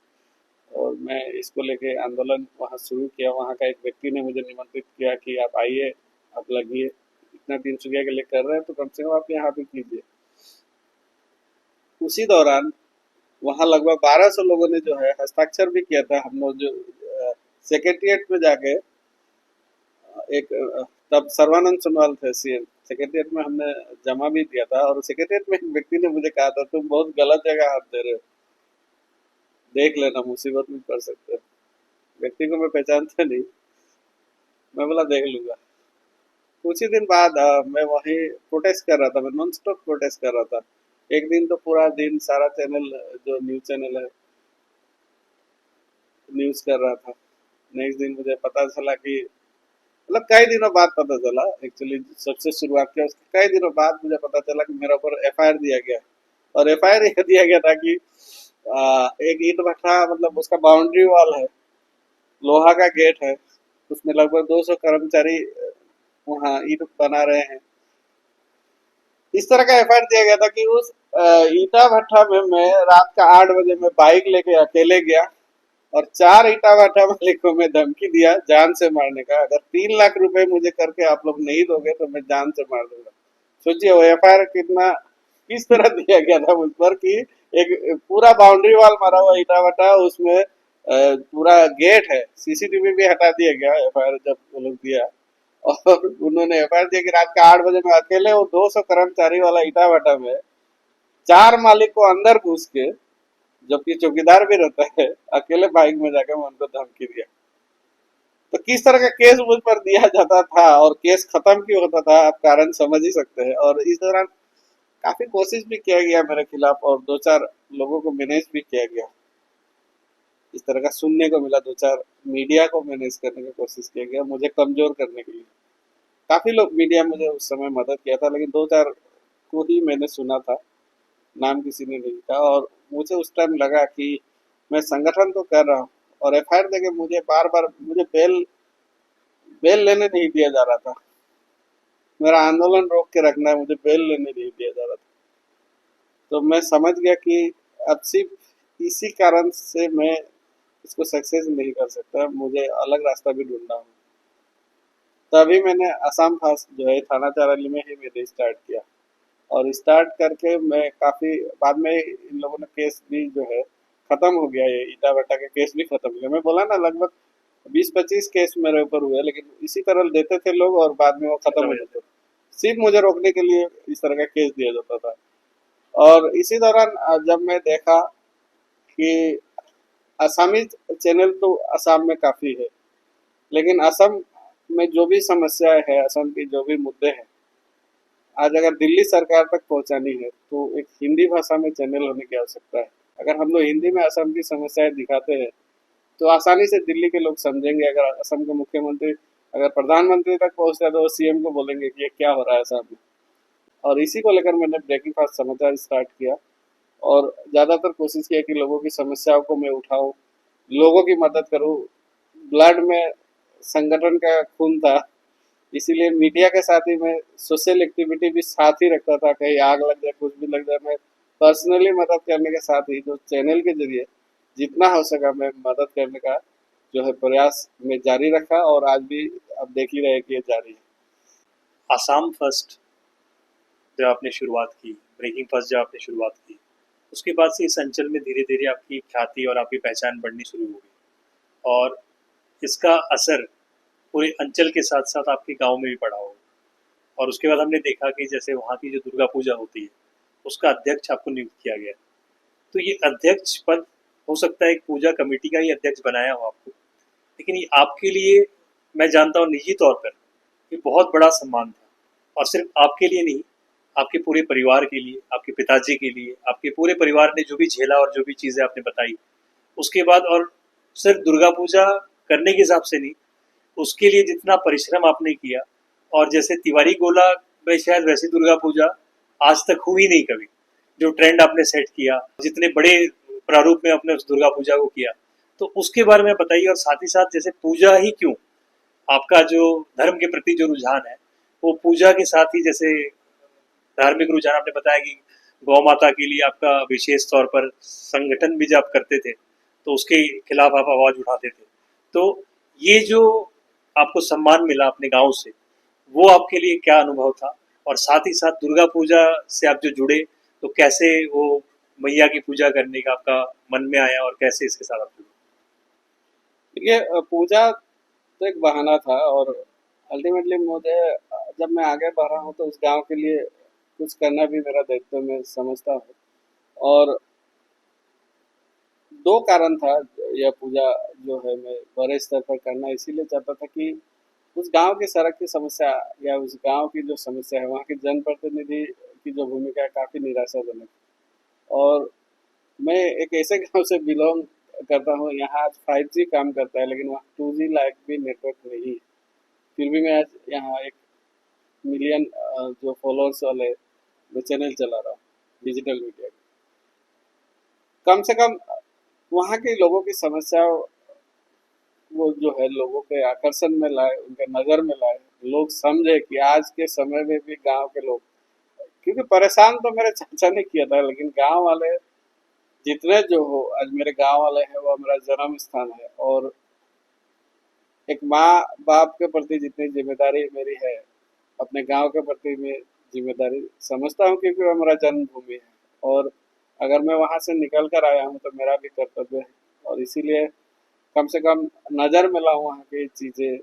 और मैं इसको लेके आंदोलन वहाँ शुरू किया। वहाँ का एक व्यक्ति ने मुझे निमंत्रित किया कि आप आइए, आप लगिए, इतना तिनसुकिया के लिए कर रहे हैं तो कम से कम आप यहाँ भी कीजिए। उसी दौरान वहाँ लगभग 1200 लोगों ने जो है हस्ताक्षर भी किया था। हम लोग जो सेक्रेटरिएट में जाके एक तब सर्वानंद सोनवाल थे सीएम, सेक्रेटरिएट में हमने जमा भी दिया था। और सेक्रेटरिएट में एक व्यक्ति ने मुझे कहा था तुम बहुत गलत जगह हाथ दे रहे हो, देख लेना मुसीबत में पड़ सकते हो। व्यक्ति को मैं पहचानता नहीं, मैं बोला देख लूंगा। कुछ ही दिन बाद मैं वहीं प्रोटेस्ट कर रहा था, मैं नॉन स्टॉप प्रोटेस्ट कर रहा था। एक दिन तो पूरा दिन सारा चैनल, जो न्यूज चैनल है, न्यूज कर रहा था। नेक्स्ट दिन मुझे पता चला कि मतलब कई दिनों बाद पता चला, एक्चुअली सबसे शुरुआत किया उसके कई दिनों बाद मुझे पता चला कि मेरे ऊपर एफआईआर दिया गया। और एफआईआर यह दिया गया था कि एक ईंट भट्ठा, मतलब उसका बाउंड्री वॉल है, लोहा का गेट है, उसमें लगभग 200 कर्मचारी वहाँ ईंट बना रहे हैं। इस तरह का एफआईआर दिया गया था कि उस ईटा भट्ठा में मैं रात का 8 बजे में बाइक लेके अकेले गया और 4 ईटा भट्ठा मालिकों में धमकी दिया जान से मारने का, अगर 3 लाख रुपए मुझे करके आप लोग नहीं दोगे तो मैं जान से मार दूंगा। सोचिए वो एफआईआर कितना, किस तरह दिया गया था मुझ पर कि एक पूरा बाउंड्री वॉल मारा हुआ ईटा भट्ठा, उसमें पूरा गेट है, सीसीटीवी भी हटा दिया गया एफआईआर जब वो लोग दिया। और उन्होंने एफआईआर दिया कि रात का 8 बजे में अकेले वो 200 कर्मचारी वाला ईटा भट्टा में 4 मालिक को अंदर घुस के, जबकि चौकीदार भी रहता है, अकेले बाइक में जाकर मैं उनको धमकी दिया। तो किस तरह का केस मुझ पर दिया जाता था और केस खत्म क्यों होता था, आप कारण समझ ही सकते हैं। और इस दौरान काफी कोशिश भी किया गया मेरे खिलाफ और 2-4 लोगों को मैनेज भी किया गया। इस तरह का सुनने को मिला, 2-4 मीडिया को मैनेज करने की कोशिश किया गया मुझे कमजोर करने के लिए। काफी लोग मीडिया मुझे उस समय मदद किया था, लेकिन 2-4 को ही मैंने सुना था, नाम किसी ने नहीं कहा। और मुझे उस टाइम लगा कि मैं संगठन तो कर रहा हूँ और एफआईआर देके मुझे बार बार मुझे बेल बेल लेने नहीं दिया जा रहा था। मेरा आंदोलन रोक के रखना है, मुझे बेल लेने नहीं दिया जा रहा था। तो मैं समझ गया कि अब सिर्फ इसी कारण से मैं इसको सक्सेस नहीं कर सकता, मुझे अलग रास्ता भी ढूंढना होगा। तभी मैंने असम फास्ट जो है थाना चाराली में ही मैंने स्टार्ट किया और स्टार्ट करके मैं काफ़ी बाद में इन लोगों ने केस भी जो है ख़त्म हो गया, ये ईटा भट्टा के केस भी ख़त्म हो गया। मैं बोला ना लगभग 20-25 केस मेरे ऊपर हुए, लेकिन इसी तरह देते थे लोग और बाद में वो ख़त्म खत्म हो हो जाता जाते थे। सिर्फ मुझे रोकने के लिए इस तरह का केस दिया जाता था। और इसी दौरान जब मैं देखा कि आसामी चैनल तो असम में काफ़ी है, लेकिन असम में जो भी समस्याएं हैं, असम की जो भी मुद्दे हैं, आज अगर दिल्ली सरकार तक पहुंचानी है तो एक हिंदी भाषा में चैनल होने की आवश्यकता है। अगर हम लोग हिंदी में असम की समस्याएं दिखाते हैं तो आसानी से दिल्ली के लोग समझेंगे। अगर असम के मुख्यमंत्री अगर प्रधानमंत्री तक पहुंचता है तो वो सीएम को बोलेंगे कि ये क्या हो रहा है असम में। और इसी को लेकर मैंने ब्रेकिंग फास्ट समाचार स्टार्ट किया और ज़्यादातर कोशिश किया कि लोगों की समस्याओं को मैं उठाऊं, लोगों की मदद करूं। ब्लड में संगठन का खून था, इसीलिए मीडिया के साथ ही मैं सोशल एक्टिविटी भी साथ ही रखता था। कहीं आग लग जाए, कुछ भी लग जाए, मैं पर्सनली मदद करने के साथ ही जो चैनल के जरिए जितना हो सका मैं मदद करने का जो है प्रयास में जारी रखा, और आज भी अब देख ही रहे कि ये जारी है। आसाम फर्स्ट जब आपने शुरुआत की, ब्रेकिंग फर्स्ट जब आपने शुरुआत की, उसके बाद से इस अंचल में धीरे धीरे आपकी ख्याति और आपकी पहचान बढ़नी शुरू हो गई, और इसका असर पूरे अंचल के साथ साथ आपके गांव में भी पड़ा होगा। और उसके बाद हमने देखा कि जैसे वहाँ की जो दुर्गा पूजा होती है उसका अध्यक्ष आपको नियुक्त किया गया। तो ये अध्यक्ष पद, हो सकता है एक पूजा कमेटी का ही अध्यक्ष बनाया हो आपको, लेकिन ये आपके लिए, मैं जानता हूँ निजी तौर पर, ये बहुत बड़ा सम्मान था। और सिर्फ आपके लिए नहीं, आपके पूरे परिवार के लिए, आपके पिताजी के लिए, आपके पूरे परिवार ने जो भी झेला और जो भी चीज़ें आपने बताई उसके बाद, और सिर्फ दुर्गा पूजा करने के हिसाब से नहीं, उसके लिए जितना परिश्रम आपने किया, और जैसे तिवारी गोला में शायद वैसी दुर्गा पूजा आज तक हुई नहीं कभी, जो ट्रेंड आपने सेट किया, जितने बड़े प्रारूप में आपने उस दुर्गा पूजा को किया, तो उसके बारे में बताइए। और साथ ही साथ जैसे पूजा ही क्यों, आपका जो धर्म के प्रति जो रुझान है वो पूजा के साथ ही, जैसे धार्मिक रुझान आपने बताया कि गौ माता के लिए आपका विशेष तौर पर संगठन भी जब आप करते थे तो उसके खिलाफ आप आवाज उठाते थे। तो ये जो आपको सम्मान मिला अपने गांव से, वो आपके लिए क्या अनुभव था? और साथ ही साथ दुर्गा पूजा से आप जो जुड़े, तो कैसे वो मैया की पूजा करने का आपका मन में आया और कैसे इसके साथ आप जुड़े? देखिए, पूजा तो एक बहाना था, और अल्टीमेटली मुझे जब मैं आगे बढ़ रहा हूँ तो उस गांव के लिए कुछ करना भी मेरा दायित्व मैं समझता हूँ। और दो कारण था, यह पूजा जो है मैं बड़े स्तर पर करना इसीलिए चाहता था कि उस गांव की सड़क की समस्या या उस गांव की जो समस्या है, वहाँ के जनप्रतिनिधि की जो भूमिका है काफ़ी निराशाजनक है। और मैं एक ऐसे गांव से बिलोंग करता हूँ, यहाँ आज 5G काम करता है, लेकिन वहाँ 2G लायक भी नेटवर्क नहीं है। फिर भी मैं आज यहाँ एक मिलियन जो फॉलोअर्स वाले मैं चैनल चला रहा हूँ डिजिटल मीडिया। कम से कम वहाँ के लोगों की समस्या वो जो है लोगों के आकर्षण में लाए, उनके नज़र में लाए, लोग समझे कि आज के समय में भी गांव के लोग, क्योंकि परेशान तो मेरे चाचा ने किया था, लेकिन गांव वाले जितने जो हो, आज मेरे गांव वाले हैं वो मेरा जन्म स्थान है। और एक माँ बाप के प्रति जितनी जिम्मेदारी मेरी है, अपने गांव के प्रति मैं जिम्मेदारी समझता हूँ, क्योंकि वो मेरा जन्मभूमि है। और अगर मैं वहाँ से निकल कर आया हूँ तो मेरा भी कर्तव्य है, और इसीलिए कम से कम नज़र में लाऊं वहाँ की चीज़ें।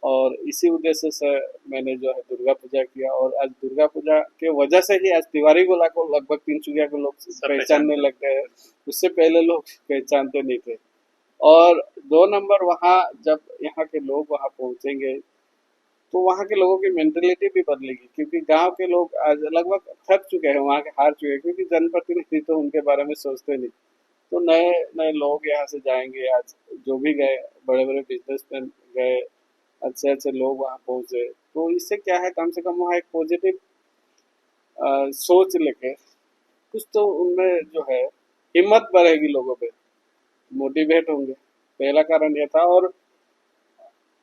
और इसी उद्देश्य से मैंने जो है दुर्गा पूजा किया, और आज दुर्गा पूजा के वजह से ही आज तिवारी गोला को लगभग तीनसुकिया के लोग पहचानने लग गए। उससे पहले लोग पहचानते नहीं थे। और दो नंबर, वहाँ जब यहाँ के लोग वहाँ पहुँचेंगे तो वहाँ के लोगों की मेंटेलिटी भी बदलेगी, क्योंकि गांव के लोग आज लगभग थक चुके हैं, वहाँ के हार चुके हैं, क्योंकि जनप्रतिनिधि तो उनके बारे में सोचते नहीं। तो नए नए लोग यहाँ से जाएंगे। आज जो भी गए, बड़े बड़े बिजनेसमैन गए, अच्छे अच्छे लोग वहाँ पहुँचे, तो इससे क्या है, कम से कम वहाँ एक पॉजिटिव सोच लेके कुछ तो उनमें जो है हिम्मत बढ़ेगी, लोगों पे मोटिवेट होंगे। पहला कारण ये था। और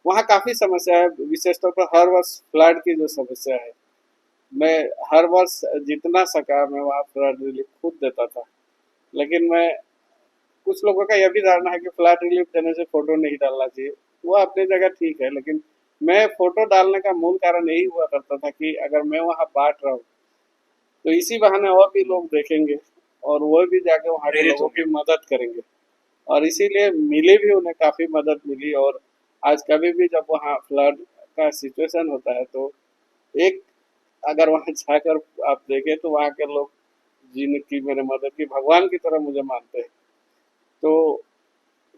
वहाँ काफ़ी समस्या है, विशेष तौर पर हर वर्ष फ्लड की जो समस्या है, मैं हर वर्ष जितना सका मैं वहाँ फ्लड रिलीफ खुद देता था। लेकिन मैं, कुछ लोगों का यह भी धारणा है कि फ्लड रिलीफ देने से फोटो नहीं डालना चाहिए। वो अपनी जगह ठीक है, लेकिन मैं फोटो डालने का मूल कारण यही हुआ करता था कि अगर मैं वहाँ बांट रहा हूँ तो इसी बहाने और भी लोग देखेंगे और वो भी जाके वहाँ के प्रेरित लोगों होंगे। की मदद करेंगे। और इसीलिए मिली भी, उन्हें काफ़ी मदद मिली। और आज कभी भी जब वहाँ फ्लड का सिचुएशन होता है तो एक, अगर वहाँ जाकर आप देखें तो वहाँ के लोग जिनकी मैंने मदद की, भगवान की तरह मुझे मानते हैं। तो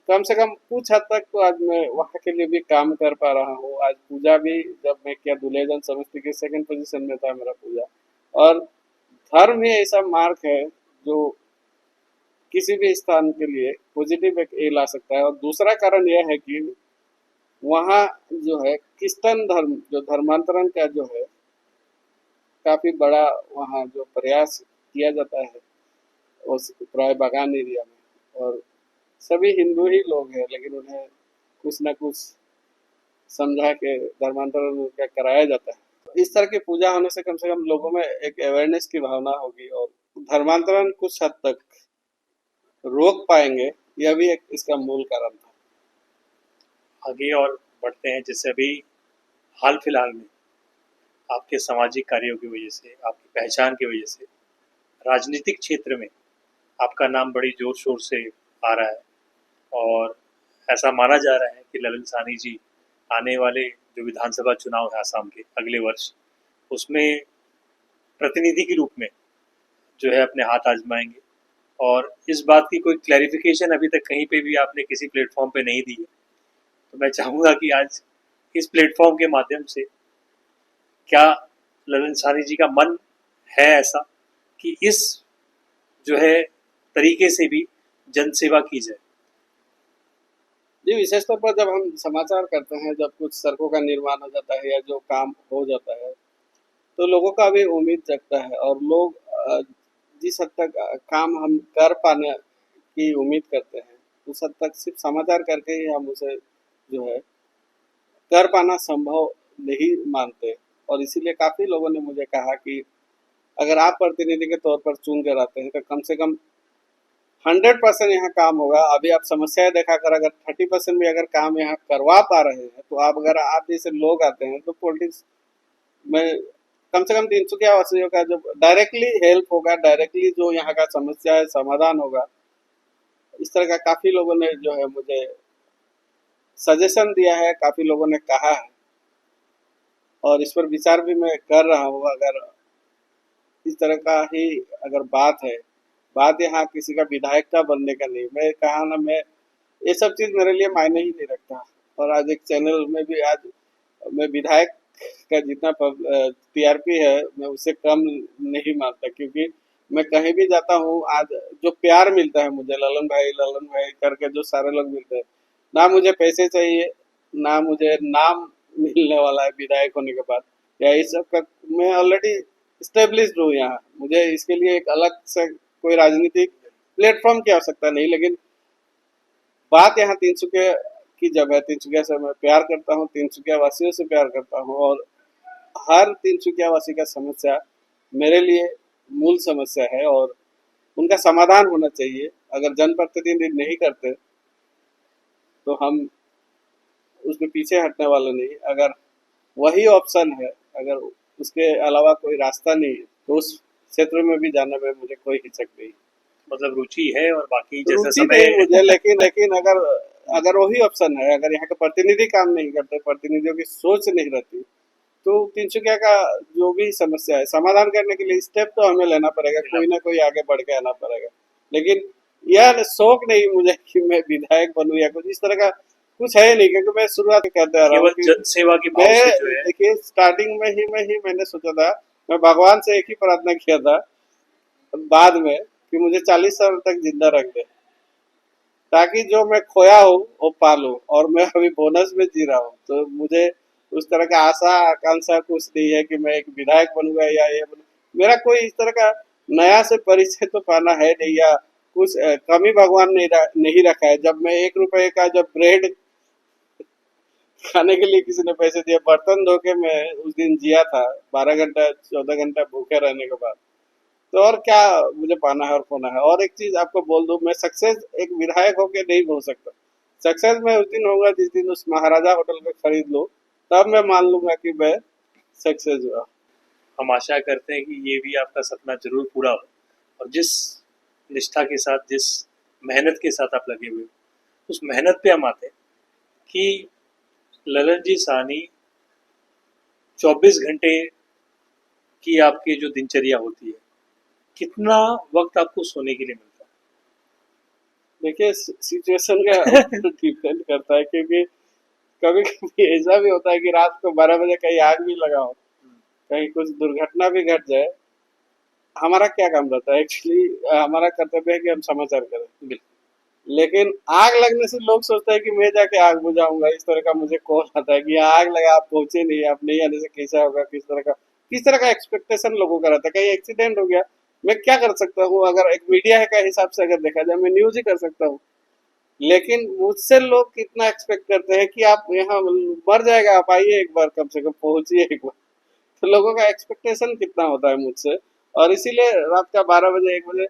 कम से कम कुछ हद तक तो आज मैं वहाँ के लिए भी काम कर पा रहा हूँ। आज पूजा भी जब मैं किया, दुलेजन समस्ती के सेकंड पोजीशन में था मेरा पूजा। और धर्म ही ऐसा मार्ग है जो किसी भी स्थान के लिए पॉजिटिव एक ए ला सकता है। और दूसरा कारण यह है कि वहाँ जो है क्रिश्चियन धर्म, जो धर्मांतरण का जो है काफी बड़ा वहाँ जो प्रयास किया जाता है उस प्राय बागान एरिया में। और सभी हिंदू ही लोग हैं, लेकिन उन्हें कुछ ना कुछ समझा के धर्मांतरण उनका कराया जाता है। तो इस तरह की पूजा होने से कम लोगों में एक अवेयरनेस की भावना होगी और धर्मांतरण कुछ हद तक रोक पाएंगे। यह भी एक इसका मूल कारण था। आगे और बढ़ते हैं, जैसे अभी हाल फिलहाल में आपके सामाजिक कार्यों की वजह से, आपकी पहचान की वजह से राजनीतिक क्षेत्र में आपका नाम बड़ी जोर शोर से आ रहा है, और ऐसा माना जा रहा है कि ललन साहनी जी आने वाले जो विधानसभा चुनाव है आसाम के अगले वर्ष, उसमें प्रतिनिधि के रूप में जो है अपने हाथ आजमाएंगे। और इस बात की कोई क्लैरिफिकेशन अभी तक कहीं पे भी आपने किसी प्लेटफॉर्म पे नहीं दी है। तो मैं चाहूँगा कि आज इस प्लेटफॉर्म के माध्यम से, क्या ललन साहनी जी का मन है ऐसा कि इस जो है तरीके से भी जन सेवा की जाए? जी, विशेष तौर पर जब हम समाचार करते हैं, जब कुछ सड़कों का निर्माण हो जाता है या जो काम हो जाता है, तो लोगों का भी उम्मीद जगता है। और लोग जिस हद तक काम हम कर पाने की उम्मीद करते हैं, उस हद तक सिर्फ समाचार करके ही हम उसे जो है कर पाना संभव नहीं मानते। और इसीलिए काफ़ी लोगों ने मुझे कहा कि अगर आप प्रतिनिधि के तौर पर चुन कर आते हैं तो कम से कम 100% यहाँ काम होगा। अभी आप समस्याएं देखा कर अगर 30% भी अगर काम यहाँ करवा पा रहे हैं, तो आप अगर आप जैसे लोग आते हैं तो पॉलिटिक्स में कम से कम 300 वासियों का जो डायरेक्टली हेल्प होगा, डायरेक्टली जो यहाँ का समस्या है समाधान होगा। इस तरह का काफ़ी लोगों ने जो है मुझे सजेशन दिया है, काफ़ी लोगों ने कहा है और इस पर विचार भी मैं कर रहा हूँ। अगर इस तरह का ही अगर बात है, बात यहाँ किसी का विधायक का बनने का नहीं, मैं कहा ना, मैं ये सब चीज़ मेरे लिए मायने ही नहीं रखता। और आज एक चैनल में भी आज मैं विधायक का जितना टीआरपी है मैं उससे कम नहीं मानता, क्योंकि मैं कहीं भी जाता हूँ आज जो प्यार मिलता है मुझे, ललन भाई करके जो सारे लोग मिलते हैं, ना मुझे पैसे चाहिए, ना मुझे नाम मिलने वाला है विधायक होने के बाद या इस सब का। मैं ऑलरेडी स्टेब्लिश्ड हूँ यहाँ, मुझे इसके लिए एक अलग से कोई राजनीतिक प्लेटफॉर्म की आवश्यकता नहीं। लेकिन बात यहाँ तिनसुकिया की जब है, तिनसुकिया से मैं प्यार करता हूँ, तिनसुकिया वासियों से प्यार करता हूँ। और हर तिनसुकिया वासी का समस्या मेरे लिए मूल समस्या है और उनका समाधान होना चाहिए। अगर जनप्रतिनिधि नहीं करते तो हम उसमें पीछे हटने वाले नहीं। अगर वही ऑप्शन है, अगर उसके अलावा कोई रास्ता नहीं है, तो उस क्षेत्र में भी जाने में मुझे कोई हिचक नहीं। मतलब रुचि है, और बाकी जैसा रुचि समय नहीं मुझे, लेकिन लेकिन अगर अगर वही ऑप्शन है, अगर यहाँ के प्रतिनिधि काम नहीं करते, प्रतिनिधियों की सोच नहीं रहती, तो तिनसुकिया का जो भी समस्या है समाधान करने के लिए स्टेप तो हमें लेना पड़ेगा, कोई ना कोई आगे बढ़ के आना पड़ेगा। लेकिन यह शौक नहीं मुझे कि मैं विधायक बनूं या कुछ इस तरह का कुछ है नहीं, क्योंकि मैं शुरुआत से कहते आ रहा हूँ केवल कि जन सेवा के भाव मैं से जो है। देखिए स्टार्टिंग में ही मैंने सोचा था, मैं भगवान से एक ही प्रार्थना किया था बाद में कि मुझे 40 साल तक जिंदा रख दे, ताकि जो मैं खोया हूँ वो पालूं। और मैं अभी बोनस में जी रहा हूँ, तो मुझे उस तरह का आशा आकांक्षा कुछ नहीं है कि मैं एक विधायक बनूंगा या ये मेरा कोई इस तरह का नया से परिचय तो पाना है नहीं, या कुछ कमी भगवान नहीं रखा है। जब मैं 1 रुपए का जब ब्रेड खाने के लिए किसी ने पैसे दिए, बर्तन धो के मैं उस दिन जिया था 12 घंटा 14 घंटा भूखे रहने के बाद। तो और क्या मुझे पाना है और खोना है। और एक चीज आपको बोल दूं, मैं सक्सेस एक विधायक होके नहीं हो सकता। सक्सेस मैं उस दिन होगा जिस दिन उस महाराजा होटल को खरीद लूं, तब मैं मान लूंगा कि मैं सक्सेस हुआ। हम आशा करते हैं कि ये भी आपका सपना जरूर पूरा हो, और जिस निष्ठा के साथ, जिस मेहनत के साथ आप लगे हुए हो, उस मेहनत पे हम आते हैं कि ललन जी साहनी 24 घंटे की आपकी जो दिनचर्या होती है, कितना वक्त आपको सोने के लिए मिलता देखिए सिचुएशन का डिपेंड करता है, क्योंकि कभी कभी ऐसा भी होता है कि रात को 12 बजे कहीं आग भी लगा हो, कहीं कुछ दुर्घटना भी घट जाए। हमारा क्या काम रहता है एक्चुअली, हमारा कर्तव्य है कि हम समाचार करें। है? बिल्कुल। लेकिन आग लगने से लोग सोचते हैं कि मैं जाके आग बुझाऊंगा। इस तरह का मुझे कॉल आता है कि आग लगा, आप पहुंचे नहीं, आप नहीं आने से कैसा होगा, किस तरह का एक्सपेक्टेशन लोगों का रहता है। कहीं एक्सीडेंट हो गया, मैं क्या कर सकता हूँ? अगर एक मीडिया है का हिसाब से अगर देखा जाए, मैं न्यूज ही कर सकता हूँ। लेकिन मुझसे लोग कितना एक्सपेक्ट करते हैं कि आप यहाँ मर जाएगा, आप आइए एक बार, कम से कम पहुंचिए एक बार। तो लोगों का एक्सपेक्टेशन कितना होता है मुझसे। और इसीलिए रात का 12 बजे 1 बजे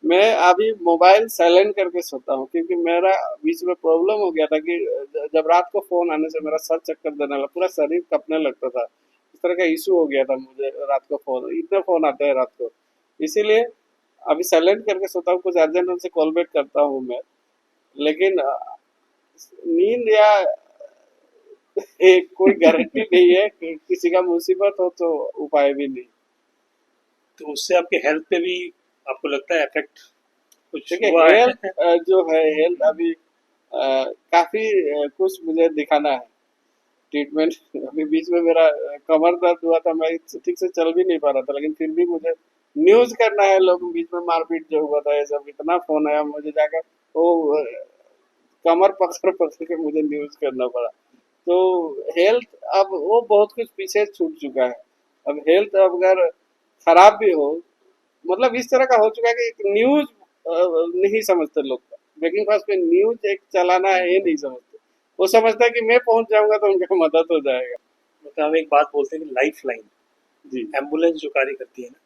मैं अभी मोबाइल साइलेंट करके सोता हूँ, क्योंकि मेरा बीच में प्रॉब्लम हो गया था कि जब रात को फोन आने से मेरा सर चक्कर देने लगा, पूरा शरीर कपने लगता था। इस तरह का इशू हो गया था मुझे। रात को फोन, इतने फोन आते हैं रात को, इसीलिए अभी साइलेंट करके सोता हूँ। कुछ अर्जेंट उनसे कॉल बैक करता हूँ मैं, लेकिन नींद या कोई गारंटी नहीं है कि किसी का मुसीबत हो तो उपाय भी नहीं। तो उससे आपके हेल्थ पे भी आपको लगता है इफेक्ट कुछ देखिए हुआ है? हेल्थ जो है, हेल्थ अभी काफी कुछ मुझे दिखाना है। ट्रीटमेंट अभी बीच में मेरा कमर दर्द हुआ था, मैं ठीक से चल भी नहीं पा रहा था, लेकिन फिर भी मुझे न्यूज करना है। लोग बीच में मारपीट जो हुआ था, ये सब इतना फोन आया मुझे, जाकर वो कमर पकड़ पकड़ के मुझे न्यूज करना पड़ा। तो हेल्थ अब वो बहुत कुछ पीछे छूट चुका है। अब हेल्थ अगर खराब भी हो, मतलब इस तरह का हो चुका है कि एक न्यूज नहीं समझते लोग। ब्रेकिंग फास्ट पे न्यूज एक चलाना है ये नहीं समझते। वो समझता है कि मैं पहुंच जाऊंगा तो उनका मदद हो जाएगा। मतलब हम एक बात बोलते हैं कि लाइफ लाइन, जी एम्बुलेंस जो कार्य करती है ना,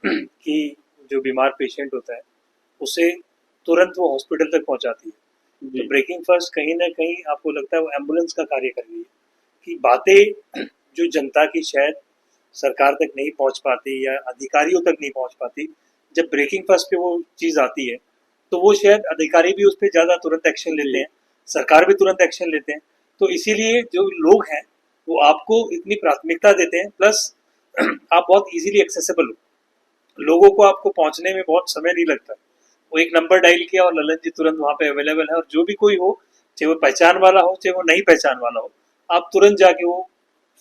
कि जो बीमार पेशेंट होता है उसे तुरंत वो हॉस्पिटल तक पहुंचाती है। तो जी ब्रेकिंग फर्स्ट कहीं ना कहीं आपको लगता है वो एम्बुलेंस का कार्य कर रही है, कि बातें जो जनता की शायद सरकार तक नहीं पहुंच पाती या अधिकारियों तक नहीं पहुंच पाती, जब ब्रेकिंग फर्स्ट पे वो चीज़ आती है तो वो शायद अधिकारी भी उस पर ज़्यादा तुरंत एक्शन लेते जी हैं, सरकार भी तुरंत एक्शन लेते हैं। तो इसीलिए जो लोग हैं वो आपको इतनी प्राथमिकता देते हैं, प्लस आप बहुत इजीली एक्सेसिबल हो, लोगों को आपको पहुंचने में बहुत समय नहीं लगता। वो एक नंबर डायल किया और ललन जी तुरंत वहां पे अवेलेबल है, और जो भी कोई हो, चाहे वो पहचान वाला हो चाहे वो नहीं पहचान वाला हो, आप तुरंत जाके वो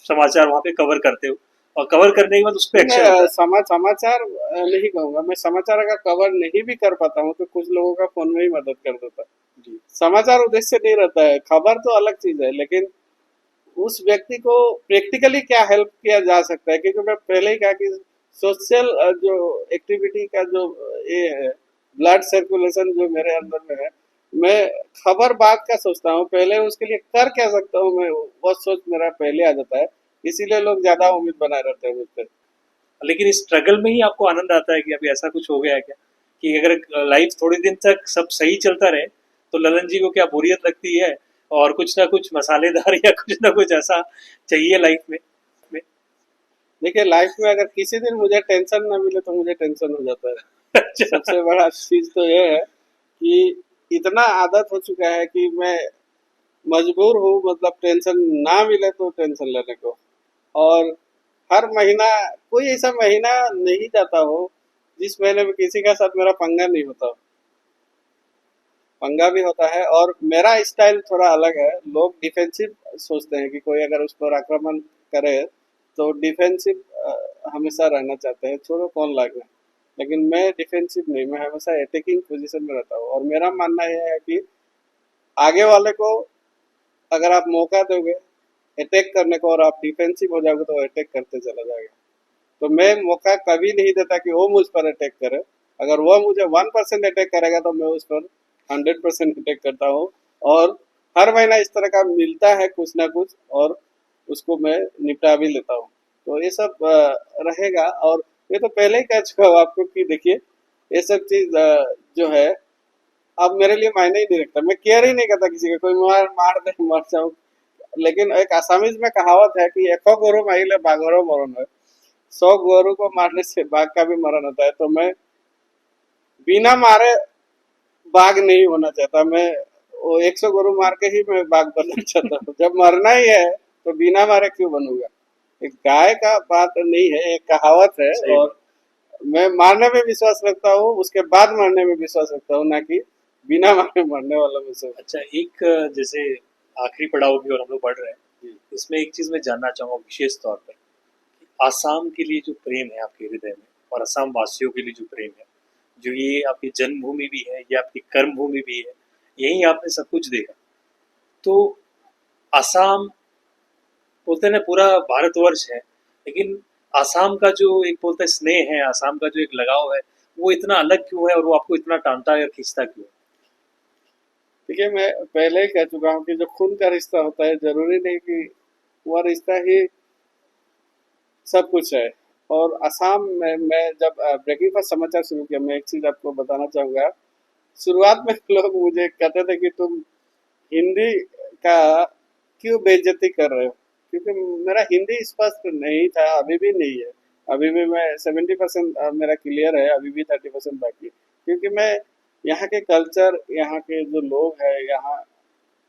समाचार वहां पे कवर करते हो, और कवर करने के बाद उस पर नहीं, एक्शन होता मैं है। समाचार नहीं कहूंगा। मैं समाचार अगर कवर नहीं भी कर पाता हूँ तो कुछ लोगों का फोन में ही मदद कर देता। जी। समाचार उद्देश्य नहीं रहता है, खबर तो अलग चीज है, लेकिन उस व्यक्ति को प्रैक्टिकली क्या हेल्प किया जा सकता है। क्योंकि मैं पहले ही कहा कि सोशल जो एक्टिविटी का जो ये है, ब्लड सर्कुलेशन जो मेरे अंदर में है, मैं खबर बाद का सोचता हूँ, पहले उसके लिए कर क्या सकता हूँ मैं, वो सोच मेरा पहले आ जाता है। इसीलिए लोग ज्यादा उम्मीद बनाए रहते हैं मुझ पर। लेकिन इस स्ट्रगल में ही आपको आनंद आता है कि अभी ऐसा कुछ हो गया है क्या, कि अगर लाइफ थोड़े दिन तक सब सही चलता रहे तो ललन जी को क्या बोरियत लगती है, और कुछ ना कुछ मसालेदार या कुछ ना कुछ ऐसा चाहिए लाइफ में? देखिए लाइफ में अगर किसी दिन मुझे टेंशन ना मिले तो मुझे टेंशन हो जाता है। अच्छा। सबसे बड़ा चीज तो ये है कि इतना आदत हो चुका है कि मैं मजबूर हूँ, मतलब टेंशन ना मिले तो टेंशन लेने को। और हर महीना कोई ऐसा महीना नहीं जाता हो जिस महीने में किसी का साथ मेरा पंगा नहीं होता हो। पंगा भी होता है, और मेरा स्टाइल थोड़ा अलग है। लोग डिफेंसिव सोचते हैं कि कोई अगर उस पर आक्रमण करे तो डिफेंसिव हमेशा रहना चाहते हैं, छोड़ो कौन लागे। लेकिन मैं डिफेंसिव नहीं, मैं हमेशा अटैकिंग पोजीशन में रहता हूँ। और मेरा मानना यह है कि आगे वाले को अगर आप मौका दोगे अटैक करने को और आप डिफेंसिव हो जाओगे तो अटैक करते चला जाएगा। तो मैं मौका कभी नहीं देता कि वो मुझ पर अटैक करे। अगर वो मुझे 1% अटैक करेगा तो मैं उस पर 100% अटैक करता हूँ। और हर महीना इस तरह का मिलता है कुछ ना कुछ, और उसको मैं निपटा भी लेता हूँ। तो ये सब रहेगा। और ये तो पहले ही कह चुका हूँ आपको कि देखिए ये सब चीज जो है अब मेरे लिए मायने ही नहीं रखता। मैं केयर ही नहीं करता किसी का, कोई मार मार दे मर जाऊं। लेकिन एक आसामीज में कहावत है कि एखो गोरो मारिले बाघरो मरण है। 100 गोरू को मारने से बाघ का भी मरण होता है, तो मैं बिना मारे बाघ नहीं होना चाहता। मैं वो 100 गोरू मार के ही मैं बाघ बनना चाहता हूँ। जब मरना ही है तो बिना मारे क्यों बनूंगा। एक गाय का बात नहीं है, एक कहावत है। सही और बात। मैं मारने में विश्वास रखता हूँ, उसके बाद मरने में विश्वास रखता हूँ, ना कि बिना मारे मरने वाला में से। अच्छा, एक जैसे आखिरी पड़ाव की ओर हम लोग बढ़ रहे हैं, इसमें एक चीज मैं जानना चाहूंगा विशेष तौर पर, आसाम के लिए जो प्रेम है आपके हृदय में और असम वासियों के लिए जो प्रेम है, जो ये आपकी जन्मभूमि भी है, ये आपकी कर्म भूमि भी है, यही आपने सब कुछ देखा, तो आसाम बोलते हैं ना पूरा भारतवर्ष है, लेकिन आसाम का जो एक बोलते हैं स्नेह है, आसाम का जो एक लगाव है, वो इतना अलग क्यों है और वो आपको इतना टानता या खींचता क्यों है? देखिए, मैं पहले ही कह चुका हूँ कि जो खून का रिश्ता होता है, जरूरी नहीं कि वह रिश्ता ही सब कुछ है। और असम में मैं जब ब्रेकिंग फास्ट समाचार शुरू किया, मैं एक चीज आपको बताना चाहूंगा। शुरुआत में लोग मुझे कहते थे कि तुम हिंदी का क्यों बेइज्जती कर रहे हो, क्योंकि मेरा हिंदी स्पष्ट नहीं था, अभी भी नहीं है। अभी भी मैं 70% मेरा क्लियर है, अभी भी 30% बाकी है। क्योंकि मैं यहाँ के कल्चर, यहाँ के जो लोग हैं, यहाँ